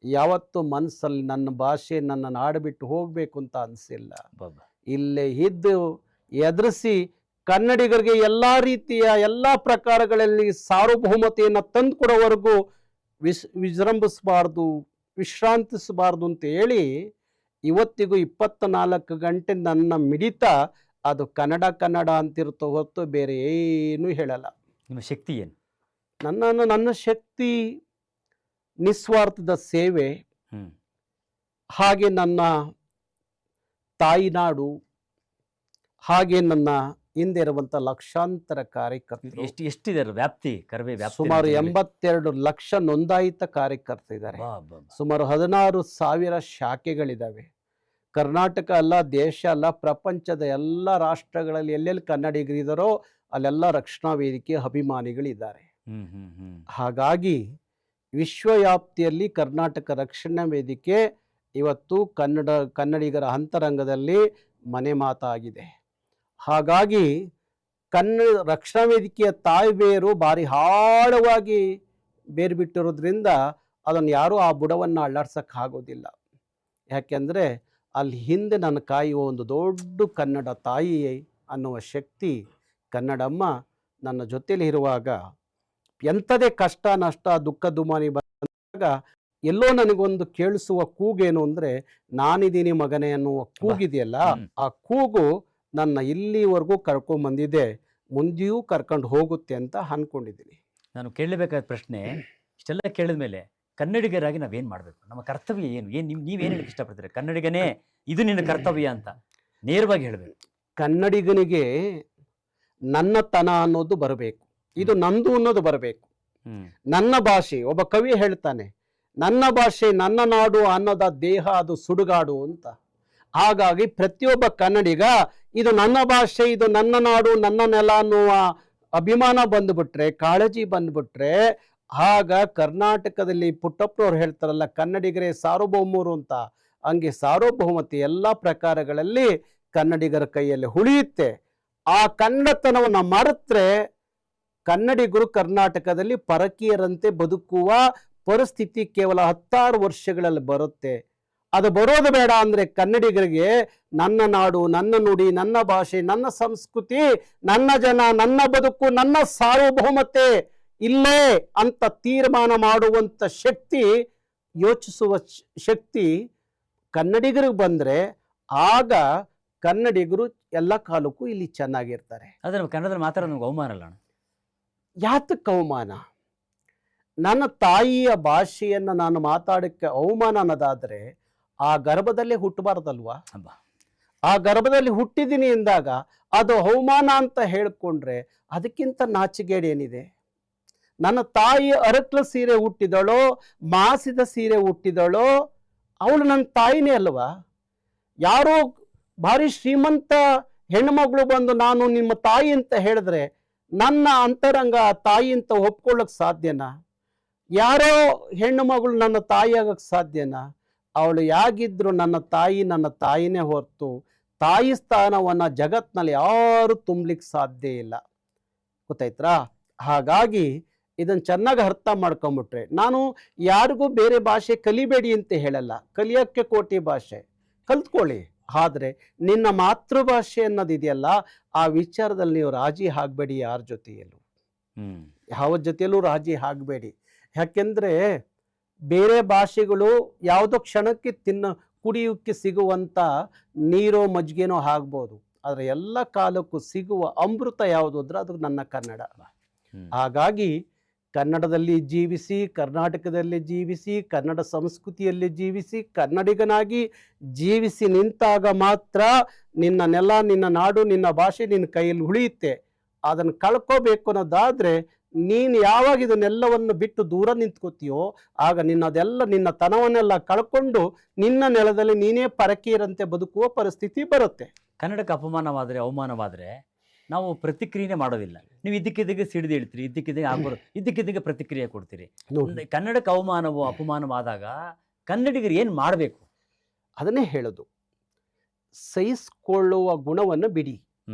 ಯಾವತ್ತು ಮನಸ್ಸಲ್ಲಿ ನನ್ನ ಭಾಷೆ ನನ್ನ ನಾಡು ಬಿಟ್ಟು ಹೋಗ್ಬೇಕು ಅಂತ ಅನ್ಸಿಲ್ಲ. ಇಲ್ಲೇ ಇದ್ದು ಎದುರಿಸಿ ಕನ್ನಡಿಗರಿಗೆ ಎಲ್ಲಾ ರೀತಿಯ ಎಲ್ಲಾ ಪ್ರಕಾರಗಳಲ್ಲಿ ಸಾರ್ವಭೌಮತೆಯನ್ನು ತಂದು ಕೊಡೋವರೆಗೂ ವಿಜೃಂಭಿಸಬಾರ್ದು, ವಿಶ್ರಾಂತಿಸಬಾರ್ದು ಅಂತ ಹೇಳಿ ಇವತ್ತಿಗೂ 24 ಗಂಟೆ ನನ್ನ ಮಿಡಿತ ಅದು ಕನ್ನಡ ಕನ್ನಡ ಅಂತಿರುತ್ತೋ ಹೊತ್ತು ಬೇರೆ ಏನು ಹೇಳಲ್ಲ. ನಿಮ್ಮ ಶಕ್ತಿ ಏನು? ನನ್ನ ಶಕ್ತಿ ನಿಸ್ವಾರ್ಥದ ಸೇವೆ, ಹಾಗೆ ನನ್ನ ತಾಯಿನಾಡು, ಹಾಗೆ ನನ್ನ ಹಿಂದೆ ಇರುವಂತ ಲಕ್ಷಾಂತರ ಕಾರ್ಯಕರ್ತರು. ಎಷ್ಟಿದ್ದಾರೆ ವ್ಯಾಪ್ತಿ? ಕರ್ವೆ ವ್ಯಾಪ್ತಿ ಸುಮಾರು 82 ಲಕ್ಷ ನೋಂದಾಯಿತ ಕಾರ್ಯಕರ್ತರಿದ್ದಾರೆ. ಸುಮಾರು 16,000 ಶಾಖೆಗಳಿದ್ದಾವೆ. ಕರ್ನಾಟಕ ಅಲ್ಲ, ದೇಶ ಅಲ್ಲ, ಪ್ರಪಂಚದ ಎಲ್ಲ ರಾಷ್ಟ್ರಗಳಲ್ಲಿ ಎಲ್ಲೆಲ್ಲಿ ಕನ್ನಡಿಗರಿದ್ದಾರೋ ಅಲ್ಲೆಲ್ಲ ರಕ್ಷಣಾ ವೇದಿಕೆ ಅಭಿಮಾನಿಗಳಿದ್ದಾರೆ. ಹಾಗಾಗಿ ವಿಶ್ವವ್ಯಾಪ್ತಿಯಲ್ಲಿ ಕರ್ನಾಟಕ ರಕ್ಷಣಾ ವೇದಿಕೆ ಇವತ್ತು ಕನ್ನಡಿಗರ ಅಂತರಂಗದಲ್ಲಿ ಮನೆ ಮಾತಾಗಿದೆ. ಹಾಗಾಗಿ ರಕ್ಷಣಾ ವೇದಿಕೆಯ ತಾಯಿ ಬೇರು ಭಾರಿ ಆಳವಾಗಿ ಬೇರು ಬಿಟ್ಟಿರೋದ್ರಿಂದ ಅದನ್ನು ಯಾರೂ ಆ ಬುಡವನ್ನು ಅಳ್ಳಾಡ್ಸಕ್ಕೆ ಆಗೋದಿಲ್ಲ. ಯಾಕೆಂದರೆ ಅಲ್ಲಿ ಹಿಂದೆ ನನ್ನ ಕಾಯುವ ಒಂದು ದೊಡ್ಡ ಕನ್ನಡ ತಾಯಿ ಅನ್ನುವ ಶಕ್ತಿ ಕನ್ನಡಮ್ಮ ನನ್ನ ಜೊತೆಲಿ ಇರುವಾಗ ಎಂಥದೇ ಕಷ್ಟ ನಷ್ಟ ದುಃಖ ದುಮಾನಿ ಬಂದಾಗ ಎಲ್ಲೋ ನನಗೊಂದು ಕೇಳಿಸುವ ಕೂಗೇನು ಅಂದರೆ, ನಾನಿದ್ದೀನಿ ಮಗನೇ ಅನ್ನುವ ಕೂಗಿದೆಯಲ್ಲ, ಆ ಕೂಗು ನನ್ನ ಇಲ್ಲಿವರೆಗೂ ಕರ್ಕೊಂಡ್ಬಂದಿದೆ, ಮುಂದೆಯೂ ಕರ್ಕೊಂಡು ಹೋಗುತ್ತೆ ಅಂತ ಅನ್ಕೊಂಡಿದ್ದೀನಿ. ನಾನು ಕೇಳಬೇಕಾದ ಪ್ರಶ್ನೆ, ಇಷ್ಟೆಲ್ಲ ಕೇಳಿದ ಮೇಲೆ ಕನ್ನಡಿಗರಾಗಿ ನಾವೇನು ಮಾಡಬೇಕು? ನಮ್ಮ ಕರ್ತವ್ಯ ಏನು? ನೀವೇನು ಹೇಳಕ್ಕೆ ಇಷ್ಟಪಡ್ತೀರಿ? ಕನ್ನಡಿಗನೇ ಇದು ನಿನ್ನ ಕರ್ತವ್ಯ ಅಂತ ನೇರವಾಗಿ ಹೇಳಬೇಕು. ಕನ್ನಡಿಗನಿಗೆ ನನ್ನತನ ಅನ್ನೋದು ಬರಬೇಕು, ಇದು ನಂದು ಅನ್ನೋದು ಬರಬೇಕು. ನನ್ನ ಭಾಷೆ, ಒಬ್ಬ ಕವಿ ಹೇಳ್ತಾನೆ, ನನ್ನ ಭಾಷೆ ನನ್ನ ನಾಡು ಅನ್ನೋದ ದೇಹ ಅದು ಸುಡುಗಾಡು ಅಂತ. ಹಾಗಾಗಿ ಪ್ರತಿಯೊಬ್ಬ ಕನ್ನಡಿಗ ಇದು ನನ್ನ ಭಾಷೆ, ಇದು ನನ್ನ ನಾಡು, ನನ್ನ ನೆಲ ಅನ್ನುವ ಅಭಿಮಾನ ಬಂದುಬಿಟ್ರೆ, ಕಾಳಜಿ ಬಂದುಬಿಟ್ರೆ, ಆಗ ಕರ್ನಾಟಕದಲ್ಲಿ ಪುಟ್ಟಪ್ಪನವ್ರು ಹೇಳ್ತಾರಲ್ಲ, ಕನ್ನಡಿಗರೇ ಸಾರ್ವಭೌಮರು ಅಂತ, ಹಂಗೆ ಸಾರ್ವಭೌಮತೆ ಎಲ್ಲ ಪ್ರಕಾರಗಳಲ್ಲಿ ಕನ್ನಡಿಗರ ಕೈಯಲ್ಲಿ ಉಳಿಯುತ್ತೆ. ಆ ಕನ್ನಡತನವನ್ನು ಮರೆತ್ರೆ ಕನ್ನಡಿಗರು ಕರ್ನಾಟಕದಲ್ಲಿ ಪರಕೀಯರಂತೆ ಬದುಕುವ ಪರಿಸ್ಥಿತಿ ಕೇವಲ 16 ವರ್ಷಗಳಲ್ಲಿ ಬರುತ್ತೆ. ಅದು ಬರೋದು ಬೇಡ ಅಂದರೆ ಕನ್ನಡಿಗರಿಗೆ ನನ್ನ ನಾಡು, ನನ್ನ ನುಡಿ, ನನ್ನ ಭಾಷೆ, ನನ್ನ ಸಂಸ್ಕೃತಿ, ನನ್ನ ಜನ, ನನ್ನ ಬದುಕು, ನನ್ನ ಸಾರ್ವಭೌಮತೆ ಇಲ್ಲೇ ಅಂತ ತೀರ್ಮಾನ ಮಾಡುವಂಥ ಶಕ್ತಿ, ಯೋಚಿಸುವ ಶಕ್ತಿ ಕನ್ನಡಿಗರಿಗೆ ಬಂದರೆ ಆಗ ಕನ್ನಡಿಗರು ಎಲ್ಲ ಕಾಲಕ್ಕೂ ಇಲ್ಲಿ ಚೆನ್ನಾಗಿರ್ತಾರೆ. ಆದರೆ ಕನ್ನಡದಲ್ಲಿ ಮಾತ್ರ ನಮ್ಗೆ ಅವಮಾನ ಅಲ್ಲ. ಯಾತಕ್ಕೆ ಅವಮಾನ? ನನ್ನ ತಾಯಿಯ ಭಾಷೆಯನ್ನು ನಾನು ಮಾತಾಡೋಕ್ಕೆ ಅವಮಾನ ಅನ್ನೋದಾದರೆ ಆ ಗರ್ಭದಲ್ಲೇ ಹುಟ್ಟಬಾರ್ದಲ್ವಾ? ಆ ಗರ್ಭದಲ್ಲಿ ಹುಟ್ಟಿದ್ದೀನಿ ಎಂದಾಗ ಅದು ಅವಮಾನ ಅಂತ ಹೇಳ್ಕೊಂಡ್ರೆ ಅದಕ್ಕಿಂತ ನಾಚಿಗೇಡೇನಿದೆ? ನನ್ನ ತಾಯಿ ಅರಕ್ಲ ಸೀರೆ ಹುಟ್ಟಿದಳೋ, ಮಾಸಿದ ಸೀರೆ ಹುಟ್ಟಿದಳೋ, ಅವಳು ನನ್ನ ತಾಯಿನೇ ಅಲ್ವಾ? ಯಾರೋ ಭಾರಿ ಶ್ರೀಮಂತ ಹೆಣ್ಮಗಳು ಬಂದು ನಾನು ನಿಮ್ಮ ತಾಯಿ ಅಂತ ಹೇಳಿದ್ರೆ ನನ್ನ ಅಂತರಂಗ ತಾಯಿ ಅಂತ ಒಪ್ಕೊಳ್ಳೋಕೆ ಸಾಧ್ಯನಾ? ಯಾರೋ ಹೆಣ್ಣು ಮಗಳು ನನ್ನ ತಾಯಿ ಆಗಕ್ಕೆ ಸಾಧ್ಯನಾ? ಅವಳು ಯಾಗಿದ್ರು ನನ್ನ ತಾಯಿನೇ ಹೊರತು ತಾಯಿ ಸ್ಥಾನವನ್ನು ಜಗತ್ನಲ್ಲಿ ಯಾರು ತುಂಬಲಿಕ್ಕೆ ಸಾಧ್ಯ ಇಲ್ಲ. ಗೊತ್ತಾಯ್ತಾ? ಹಾಗಾಗಿ ಇದನ್ನು ಚೆನ್ನಾಗಿ ಅರ್ಥ ಮಾಡ್ಕೊಂಬಿಟ್ರೆ, ನಾನು ಯಾರಿಗೂ ಬೇರೆ ಭಾಷೆ ಕಲಿಬೇಡಿ ಅಂತ ಹೇಳಲ್ಲ, ಕಲಿಯೋಕ್ಕೆ ಕೋಟಿ ಭಾಷೆ ಕಲ್ತ್ಕೊಳ್ಳಿ. ಆದರೆ ನಿನ್ನ ಮಾತೃಭಾಷೆ ಅನ್ನೋದಿದೆಯಲ್ಲ, ಆ ವಿಚಾರದಲ್ಲಿ ನೀವು ರಾಜಿ ಆಗಬೇಡಿ. ಯಾರ ಜೊತೆಯಲ್ಲೂ, ಯಾವ ಜೊತೆಯಲ್ಲೂ ರಾಜಿ ಆಗಬೇಡಿ. ಯಾಕೆಂದರೆ ಬೇರೆ ಭಾಷೆಗಳು ಯಾವುದೋ ಕ್ಷಣಕ್ಕೆ ಕುಡಿಯೋಕ್ಕೆ ಸಿಗುವಂಥ ನೀರೋ ಮಜ್ಜಿಗೆನೋ ಆಗ್ಬೋದು, ಆದರೆ ಎಲ್ಲ ಕಾಲಕ್ಕೂ ಸಿಗುವ ಅಮೃತ ಯಾವುದು ಅಂದ್ರೆ ಅದು ನನ್ನ ಕನ್ನಡ. ಹಾಗಾಗಿ ಕನ್ನಡದಲ್ಲಿ ಜೀವಿಸಿ, ಕರ್ನಾಟಕದಲ್ಲಿ ಜೀವಿಸಿ, ಕನ್ನಡ ಸಂಸ್ಕೃತಿಯಲ್ಲಿ ಜೀವಿಸಿ, ಕನ್ನಡಿಗನಾಗಿ ಜೀವಿಸಿ ನಿಂತಾಗ ಮಾತ್ರ ನಿನ್ನ ನೆಲ, ನಿನ್ನ ನಾಡು, ನಿನ್ನ ಭಾಷೆ ನಿನ್ನ ಕೈಯಲ್ಲಿ ಉಳಿಯುತ್ತೆ. ಅದನ್ನು ಕಳ್ಕೋಬೇಕು ಅನ್ನೋದಾದರೆ ನೀನು ಯಾವಾಗ ಇದನ್ನೆಲ್ಲವನ್ನು ಬಿಟ್ಟು ದೂರ ನಿಂತ್ಕೋತೀಯೋ ಆಗ ನಿನ್ನ ತನವನ್ನೆಲ್ಲ ಕಳ್ಕೊಂಡು ನಿನ್ನ ನೆಲದಲ್ಲಿ ನೀನೇ ಪರಕೀಯರಂತೆ ಬದುಕುವ ಪರಿಸ್ಥಿತಿ ಬರುತ್ತೆ. ಕನ್ನಡಕ್ಕೆ ಅಪಮಾನವಾದರೆ ಅವಮಾನವಾದರೆ ನಾವು ಪ್ರತಿಕ್ರಿಯೆ ಮಾಡೋದಿಲ್ಲ. ನೀವು ಇದ್ದಕ್ಕಿದ್ದಕ್ಕೆ ಸಿಡಿದು ಹೇಳ್ತೀರಿ, ಇದ್ದಕ್ಕಿದ್ದಕ್ಕೆ ಪ್ರತಿಕ್ರಿಯೆ ಕೊಡ್ತೀರಿ. ಕನ್ನಡಕ್ಕೆ ಅಪಮಾನವಾದಾಗ ಕನ್ನಡಿಗರು ಏನು ಮಾಡಬೇಕು? ಅದನ್ನೇ ಹೇಳೋದು, ಸಹಿಸಿಕೊಳ್ಳುವ ಗುಣವನ್ನು ಬಿಡಿ.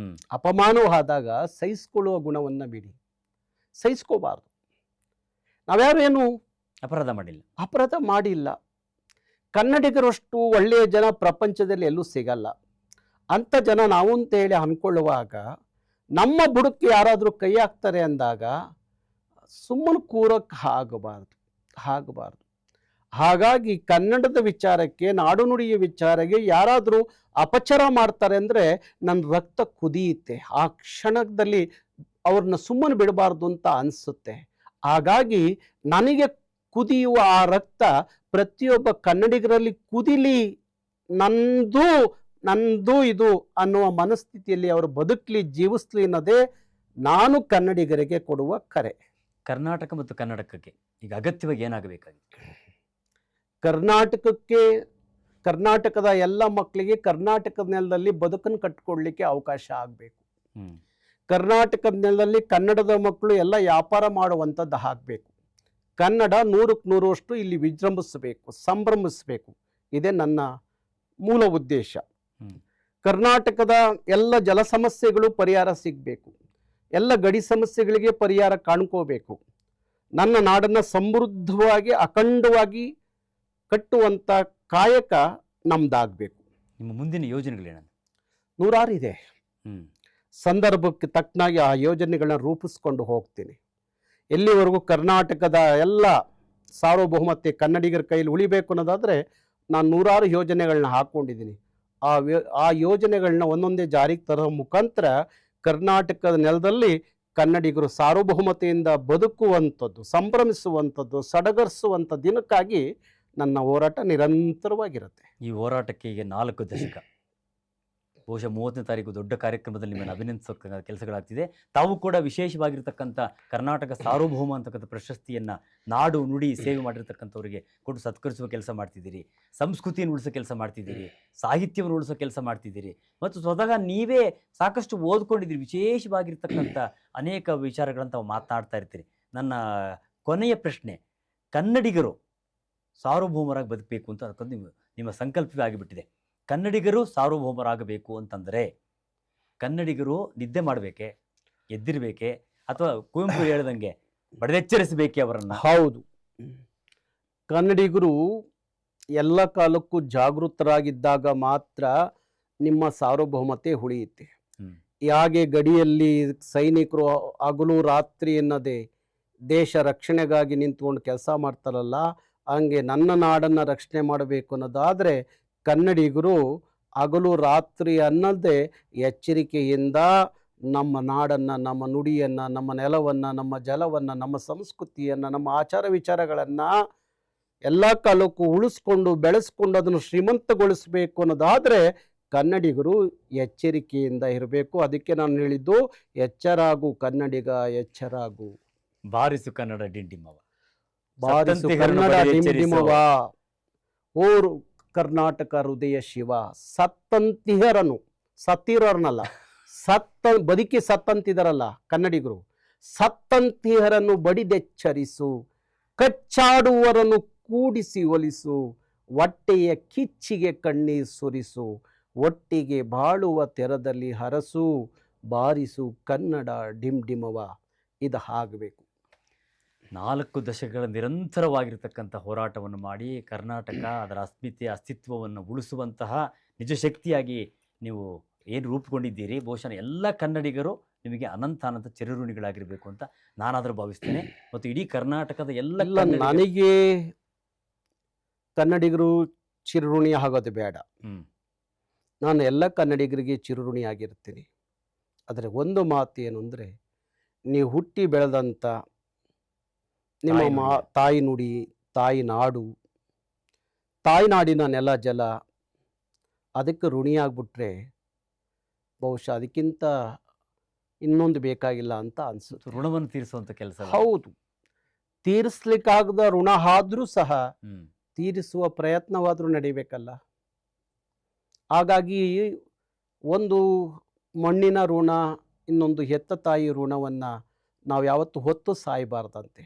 ಅಪಮಾನವಾದಾಗ ಸಹಿಸಿಕೊಳ್ಳುವ ಗುಣವನ್ನು ಬಿಡಿ, ಸಹಿಸ್ಕೋಬಾರ್ದು. ನಾವ್ಯಾರು ಏನು ಅಪರಾಧ ಮಾಡಿಲ್ಲ. ಕನ್ನಡಿಗರಷ್ಟು ಒಳ್ಳೆಯ ಜನ ಪ್ರಪಂಚದಲ್ಲಿ ಎಲ್ಲೂ ಸಿಗಲ್ಲ. ಅಂಥ ಜನ ನಾವು ಅಂತ ಹೇಳಿ ಅಂದ್ಕೊಳ್ಳುವಾಗ ನಮ್ಮ ಬುಡಕ್ಕೆ ಯಾರಾದರೂ ಕೈ ಹಾಕ್ತಾರೆ ಅಂದಾಗ ಸುಮ್ಮನೆ ಕೂರಕ್ಕೆ ಆಗಬಾರ್ದು. ಹಾಗಾಗಿ ಕನ್ನಡದ ವಿಚಾರಕ್ಕೆ, ನಾಡು ನುಡಿಯ ವಿಚಾರಕ್ಕೆ ಯಾರಾದರೂ ಅಪಚಾರ ಮಾಡ್ತಾರೆ ಅಂದರೆ ನನ್ನ ರಕ್ತ ಕುದಿಯುತ್ತೆ. ಆ ಕ್ಷಣದಲ್ಲಿ ಅವ್ರನ್ನ ಸುಮ್ಮನೆ ಬಿಡಬಾರ್ದು ಅಂತ ಅನಿಸುತ್ತೆ. ಹಾಗಾಗಿ ನನಗೆ ಕುದಿಯುವ ಆ ರಕ್ತ ಪ್ರತಿಯೊಬ್ಬ ಕನ್ನಡಿಗರಲ್ಲಿ ಕುದಿಲಿ, ನಂದು ಇದು ಅನ್ನುವ ಮನಸ್ಥಿತಿಯಲ್ಲಿ ಅವರು ಬದುಕಲಿ, ಜೀವಿಸ್ಲಿ ಅನ್ನೋದೇ ನಾನು ಕನ್ನಡಿಗರಿಗೆ ಕೊಡುವ ಕರೆ. ಕರ್ನಾಟಕ ಮತ್ತು ಕನ್ನಡಕಕ್ಕೆ ಈಗ ಅಗತ್ಯವಾಗಿ ಏನಾಗಬೇಕಾಗಿದೆ? ಕರ್ನಾಟಕದ ಎಲ್ಲ ಮಕ್ಕಳಿಗೆ ಕರ್ನಾಟಕದ ನೆಲದಲ್ಲಿ ಬದುಕನ್ನು ಕಟ್ಕೊಡ್ಲಿಕ್ಕೆ ಅವಕಾಶ ಆಗಬೇಕು. ಕರ್ನಾಟಕದ ನೆಲದಲ್ಲಿ ಕನ್ನಡದ ಮಕ್ಕಳು ಎಲ್ಲ ವ್ಯಾಪಾರ ಮಾಡುವಂಥದ್ದು ಆಗಬೇಕು. ಕನ್ನಡ 100ಕ್ಕೆ 100ರಷ್ಟು ಇಲ್ಲಿ ವಿಜೃಂಭಿಸಬೇಕು, ಸಂಭ್ರಮಿಸಬೇಕು. ಇದೇ ನನ್ನ ಮೂಲ ಉದ್ದೇಶ. ಕರ್ನಾಟಕದ ಎಲ್ಲ ಜಲ ಸಮಸ್ಯೆಗಳು ಪರಿಹಾರ ಸಿಗಬೇಕು, ಎಲ್ಲ ಗಡಿ ಸಮಸ್ಯೆಗಳಿಗೆ ಪರಿಹಾರ ಕಾಣ್ಕೋಬೇಕು. ನನ್ನ ನಾಡನ್ನು ಸಮೃದ್ಧವಾಗಿ ಅಖಂಡವಾಗಿ ಕಟ್ಟುವಂಥ ಕಾಯಕ ನಮ್ದಾಗಬೇಕು. ನಿಮ್ಮ ಮುಂದಿನ ಯೋಜನೆಗಳೇನು? 100 ಇದೆ. ಸಂದರ್ಭಕ್ಕೆ ತಕ್ಕನಾಗಿ ಆ ಯೋಜನೆಗಳನ್ನ ರೂಪಿಸ್ಕೊಂಡು ಹೋಗ್ತೀನಿ. ಎಲ್ಲಿವರೆಗೂ ಕರ್ನಾಟಕದ ಎಲ್ಲ ಸಾರ್ವಭೌಮತೆ ಕನ್ನಡಿಗರ ಕೈಲಿ ಉಳಿಬೇಕು ಅನ್ನೋದಾದರೆ ನಾನು 100 ಯೋಜನೆಗಳನ್ನ ಹಾಕ್ಕೊಂಡಿದ್ದೀನಿ. ಆ ಯೋಜನೆಗಳನ್ನ ಒಂದೊಂದೇ ಜಾರಿಗೆ ತರೋ ಮುಖಾಂತರ ಕರ್ನಾಟಕದ ನೆಲದಲ್ಲಿ ಕನ್ನಡಿಗರು ಸಾರ್ವಭೌಮತೆಯಿಂದ ಬದುಕುವಂಥದ್ದು, ಸಂಭ್ರಮಿಸುವಂಥದ್ದು, ಸಡಗರಿಸುವಂಥ ದಿನಕ್ಕಾಗಿ ನನ್ನ ಹೋರಾಟ ನಿರಂತರವಾಗಿರುತ್ತೆ. ಈ ಹೋರಾಟಕ್ಕೆ ಈಗ 4 ದಶಕ, ಬಹುಶಃ 30ನೇ ತಾರೀಕು ದೊಡ್ಡ ಕಾರ್ಯಕ್ರಮದಲ್ಲಿ ನಿಮ್ಮನ್ನು ಅಭಿನಂದಿಸೋ ಕೆಲಸಗಳಾಗ್ತಿದೆ. ತಾವು ಕೂಡ ವಿಶೇಷವಾಗಿರ್ತಕ್ಕಂಥ ಕರ್ನಾಟಕ ಸಾರ್ವಭೌಮ ಅಂತಕ್ಕಂಥ ಪ್ರಶಸ್ತಿಯನ್ನು ನಾಡು ನುಡಿ ಸೇವೆ ಮಾಡಿರ್ತಕ್ಕಂಥವ್ರಿಗೆ ಕೊಟ್ಟು ಸತ್ಕರಿಸುವ ಕೆಲಸ ಮಾಡ್ತಿದ್ದೀರಿ, ಸಂಸ್ಕೃತಿಯನ್ನು ಉಳಿಸೋ ಕೆಲಸ ಮಾಡ್ತಿದ್ದೀರಿ, ಸಾಹಿತ್ಯವನ್ನು ಉಳಿಸೋ ಕೆಲಸ ಮಾಡ್ತಿದ್ದೀರಿ, ಮತ್ತು ಸ್ವತಃ ನೀವೇ ಸಾಕಷ್ಟು ಓದ್ಕೊಂಡಿದ್ದೀರಿ. ವಿಶೇಷವಾಗಿರ್ತಕ್ಕಂಥ ಅನೇಕ ವಿಚಾರಗಳನ್ನು ತಾವು ಮಾತನಾಡ್ತಾ ಇರ್ತೀರಿ. ನನ್ನ ಕೊನೆಯ ಪ್ರಶ್ನೆ, ಕನ್ನಡಿಗರು ಸಾರ್ವಭೌಮರಾಗಿ ಬದುಕಬೇಕು ಅಂತ ಅನ್ಕೊಂಡು ನಿಮ್ಮ ಸಂಕಲ್ಪವೇ ಆಗಿಬಿಟ್ಟಿದೆ. ಕನ್ನಡಿಗರು ಸಾರ್ವಭೌಮರಾಗಬೇಕು ಅಂತಂದರೆ ಕನ್ನಡಿಗರು ನಿದ್ದೆ ಮಾಡಬೇಕೆ, ಎದ್ದಿರಬೇಕೆ, ಅಥವಾ ಕುವೆಂಪು ಹೇಳ್ದಂಗೆ ಬಡದೆಚ್ಚರಿಸಬೇಕೆ ಅವರನ್ನು? ಹೌದು, ಕನ್ನಡಿಗರು ಎಲ್ಲ ಕಾಲಕ್ಕೂ ಜಾಗೃತರಾಗಿದ್ದಾಗ ಮಾತ್ರ ನಿಮ್ಮ ಸಾರ್ವಭೌಮತೆ ಉಳಿಯುತ್ತೆ. ಹಾಗೆ ಗಡಿಯಲ್ಲಿ ಸೈನಿಕರು ಹಗಲು ರಾತ್ರಿ ಎನ್ನದೆ ದೇಶ ರಕ್ಷಣೆಗಾಗಿ ನಿಂತ್ಕೊಂಡು ಕೆಲಸ ಮಾಡ್ತಾರಲ್ಲ, ಹಂಗೆ ನನ್ನ ನಾಡನ್ನು ರಕ್ಷಣೆ ಮಾಡಬೇಕು ಅನ್ನೋದಾದರೆ ಕನ್ನಡಿಗರು ಹಗಲು ರಾತ್ರಿ ಅನ್ನದೇ ಎಚ್ಚರಿಕೆಯಿಂದ ನಮ್ಮ ನಾಡನ್ನು, ನಮ್ಮ ನುಡಿಯನ್ನು, ನಮ್ಮ ನೆಲವನ್ನು, ನಮ್ಮ ಜಲವನ್ನು, ನಮ್ಮ ಸಂಸ್ಕೃತಿಯನ್ನು, ನಮ್ಮ ಆಚಾರ ವಿಚಾರಗಳನ್ನು ಎಲ್ಲ ಕಾಲಕ್ಕೂ ಉಳಿಸ್ಕೊಂಡು ಬೆಳೆಸ್ಕೊಂಡು ಅದನ್ನು ಶ್ರೀಮಂತಗೊಳಿಸಬೇಕು ಅನ್ನೋದಾದರೆ ಕನ್ನಡಿಗರು ಎಚ್ಚರಿಕೆಯಿಂದ ಇರಬೇಕು. ಅದಕ್ಕೆ ನಾನು ಹೇಳಿದ್ದು, ಎಚ್ಚರಾಗು ಕನ್ನಡಿಗ ಎಚ್ಚರಾಗು, ಬಾರಿಸು ಕನ್ನಡ ಡಿಂಡಿಮವ, ಬಾರಿಸು ಕನ್ನಡ ಡಿಂಡಿಮವ, ಓರು ಕರ್ನಾಟಕ ಹೃದಯ ಶಿವ. ಸತ್ತಿರೋರ್ನಲ್ಲ, ಬದುಕಿ ಸತ್ತಂತಿದಾರಲ್ಲ ಕನ್ನಡಿಗರು, ಸತ್ತಂತಿಹರನ್ನು ಬಡಿದೆಚ್ಚರಿಸು, ಕಚ್ಚಾಡುವರನ್ನು ಕೂಡಿಸಿ ಒಲಿಸು, ಹೊಟ್ಟೆಯ ಕಿಚ್ಚಿಗೆ ಕಣ್ಣೀರು ಸುರಿಸು, ಒಟ್ಟಿಗೆ ಬಾಳುವ ತೆರದಲ್ಲಿ ಹರಸು, ಬಾರಿಸು ಕನ್ನಡ ಡಿಂಡಿಮವ. ಇದು ಆಗಬೇಕು. 4 ದಶಕಗಳ ನಿರಂತರವಾಗಿರ್ತಕ್ಕಂಥ ಹೋರಾಟವನ್ನು ಮಾಡಿ ಕರ್ನಾಟಕ ಅದರ ಅಸ್ತಿತ್ವವನ್ನು ಉಳಿಸುವಂತಹ ನಿಜ ಶಕ್ತಿಯಾಗಿ ನೀವು ಏನು ರೂಪುಗೊಂಡಿದ್ದೀರಿ. ಬಹುಶಃ ಎಲ್ಲ ಕನ್ನಡಿಗರು ನಿಮಗೆ ಅನಂತ ಚಿರಋಣಿಗಳಾಗಿರಬೇಕು ಅಂತ ನಾನಾದರೂ ಭಾವಿಸ್ತೇನೆ. ಮತ್ತು ಇಡೀ ಕರ್ನಾಟಕದ ಎಲ್ಲ ನನಗೆ ಕನ್ನಡಿಗರು ಚಿರಋಣಿ ಆಗೋದು ಬೇಡ. ನಾನು ಎಲ್ಲ ಕನ್ನಡಿಗರಿಗೆ ಚಿರಋಣಿ ಆಗಿರ್ತೀನಿ. ಆದರೆ ಒಂದು ಮಾತು ಏನು ಅಂದರೆ, ನೀವು ಹುಟ್ಟಿ ಬೆಳೆದಂಥ ನಿಮ್ಮ ತಾಯಿ ನುಡಿ, ತಾಯಿ ನಾಡು, ತಾಯ್ನಾಡಿನ ನೆಲ ಜಲ, ಅದಕ್ಕೆ ಋಣಿಯಾಗ್ಬಿಟ್ರೆ ಬಹುಶಃ ಅದಕ್ಕಿಂತ ಇನ್ನೊಂದು ಬೇಕಾಗಿಲ್ಲ ಅಂತ ಅನ್ಸುತ್ತೆ. ಋಣವನ್ನು ತೀರಿಸುವಂತ ಕೆಲಸ. ಹೌದು, ತೀರಿಸ್ಲಿಕ್ಕಾಗದ ಋಣ ಆದ್ರೂ ಸಹ ಹ್ಮ್ ತೀರಿಸುವ ಪ್ರಯತ್ನವಾದ್ರೂ ನಡಿಬೇಕಲ್ಲ. ಹಾಗಾಗಿ ಒಂದು ಮಣ್ಣಿನ ಋಣ, ಇನ್ನೊಂದು ಹೆತ್ತ ತಾಯಿ ಋಣವನ್ನ ನಾವು ಯಾವತ್ತು ಹೊತ್ತು ಸಾಯಬಾರ್ದಂತೆ,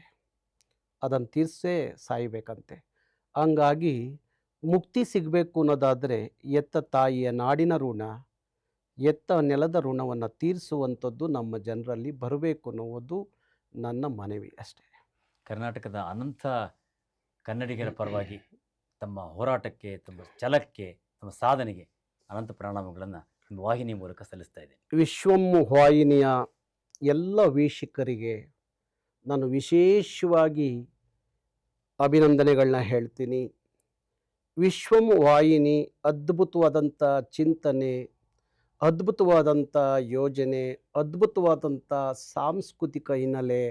ಅದನ್ನು ತೀರ್ಸೇ ಸಾಯಬೇಕಂತೆ. ಹಂಗಾಗಿ ಮುಕ್ತಿ ಸಿಗಬೇಕು ಅನ್ನೋದಾದರೆ ಎತ್ತ ತಾಯಿಯ ನಾಡಿನ ಋಣ, ಎತ್ತ ನೆಲದ ಋಣವನ್ನು ತೀರಿಸುವಂಥದ್ದು ನಮ್ಮ ಜನರಲ್ಲಿ ಬರಬೇಕು ಅನ್ನುವುದು ನನ್ನ ಮನವಿ ಅಷ್ಟೇ. ಕರ್ನಾಟಕದ ಅನಂತ ಕನ್ನಡಿಗರ ಪರವಾಗಿ ತಮ್ಮ ಹೋರಾಟಕ್ಕೆ, ತಮ್ಮ ಛಲಕ್ಕೆ, ತಮ್ಮ ಸಾಧನೆಗೆ ಅನಂತ ಪ್ರಣಾಮಗಳನ್ನು ನಿಮ್ಮ ವಾಹಿನಿ ಮೂಲಕ ಸಲ್ಲಿಸ್ತಾ ಇದ್ದೇನೆ. ವಿಶ್ವಂ ವಾಹಿನಿಯ ಎಲ್ಲ ವೀಕ್ಷಕರಿಗೆ ನಾನು ವಿಶೇಷವಾಗಿ ಅಭಿನಂದನೆಗಳನ್ನ ಹೇಳ್ತೀನಿ. ವಿಶ್ವಂ ವಾಹಿನಿ ಅದ್ಭುತವಾದಂಥ ಚಿಂತನೆ, ಅದ್ಭುತವಾದಂಥ ಯೋಜನೆ, ಅದ್ಭುತವಾದಂಥ ಸಾಂಸ್ಕೃತಿಕ ಹಿನ್ನೆಲೆ,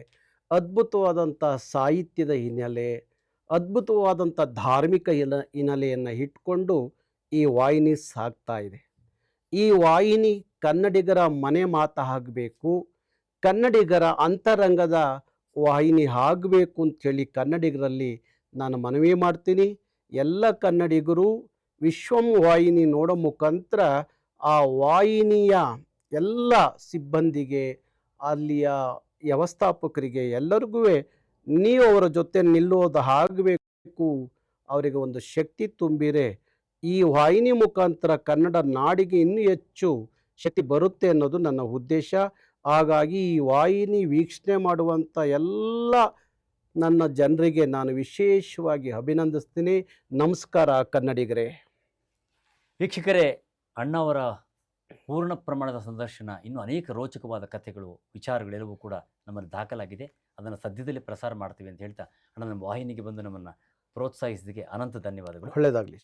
ಅದ್ಭುತವಾದಂಥ ಸಾಹಿತ್ಯದ ಹಿನ್ನೆಲೆ, ಅದ್ಭುತವಾದಂಥ ಧಾರ್ಮಿಕ ಹಿನ್ನೆಲೆಯನ್ನು ಇಟ್ಕೊಂಡು ಈ ವಾಹಿನಿ ಸಾಗ್ತಾ ಇದೆ. ಈ ವಾಹಿನಿ ಕನ್ನಡಿಗರ ಮನೆ ಮಾತಾಗಬೇಕು, ಕನ್ನಡಿಗರ ಅಂತರಂಗದ ವಾಹಿನಿ ಆಗಬೇಕು ಅಂಥೇಳಿ ಕನ್ನಡಿಗರಲ್ಲಿ ನಾನು ಮನವಿ ಮಾಡ್ತೀನಿ. ಎಲ್ಲ ಕನ್ನಡಿಗರು ವಿಶ್ವಂ ವಾಹಿನಿ ನೋಡೋ ಮುಖಾಂತರ ಆ ವಾಹಿನಿಯ ಎಲ್ಲ ಸಿಬ್ಬಂದಿಗೆ, ಅಲ್ಲಿಯ ವ್ಯವಸ್ಥಾಪಕರಿಗೆ ಎಲ್ಲರಿಗೂ ನೀವು ಅವರ ಜೊತೆ ನಿಲ್ಲೋದು ಆಗಬೇಕು, ಅವರಿಗೆ ಒಂದು ಶಕ್ತಿ ತುಂಬಿರೆ ಈ ವಾಹಿನಿ ಮುಖಾಂತರ ಕನ್ನಡ ನಾಡಿಗೆ ಇನ್ನೂ ಹೆಚ್ಚು ಶಕ್ತಿ ಬರುತ್ತೆ ಅನ್ನೋದು ನನ್ನ ಉದ್ದೇಶ. ಹಾಗಾಗಿ ಈ ವಾಹಿನಿ ವೀಕ್ಷಣೆ ಮಾಡುವಂಥ ಎಲ್ಲ ನನ್ನ ಜನರಿಗೆ ನಾನು ವಿಶೇಷವಾಗಿ ಅಭಿನಂದಿಸ್ತೀನಿ. ನಮಸ್ಕಾರ ಕನ್ನಡಿಗರೇ. ವೀಕ್ಷಕರೇ, ಅಣ್ಣವರ ಪೂರ್ಣ ಪ್ರಮಾಣದ ಸಂದರ್ಶನ, ಇನ್ನೂ ಅನೇಕ ರೋಚಕವಾದ ಕಥೆಗಳು, ವಿಚಾರಗಳೆಲ್ಲವೂ ಕೂಡ ನಮ್ಮಲ್ಲಿ ದಾಖಲಾಗಿದೆ. ಅದನ್ನು ಸದ್ಯದಲ್ಲಿ ಪ್ರಸಾರ ಮಾಡ್ತೀವಿ ಅಂತ ಹೇಳ್ತಾ, ಅಣ್ಣ ನಮ್ಮ ವಾಹಿನಿಗೆ ಬಂದು ನಮ್ಮನ್ನು ಪ್ರೋತ್ಸಾಹಿಸಿದ್ದಕ್ಕೆ ಅನಂತ ಧನ್ಯವಾದಗಳು. ಒಳ್ಳೆಯದಾಗಲಿ.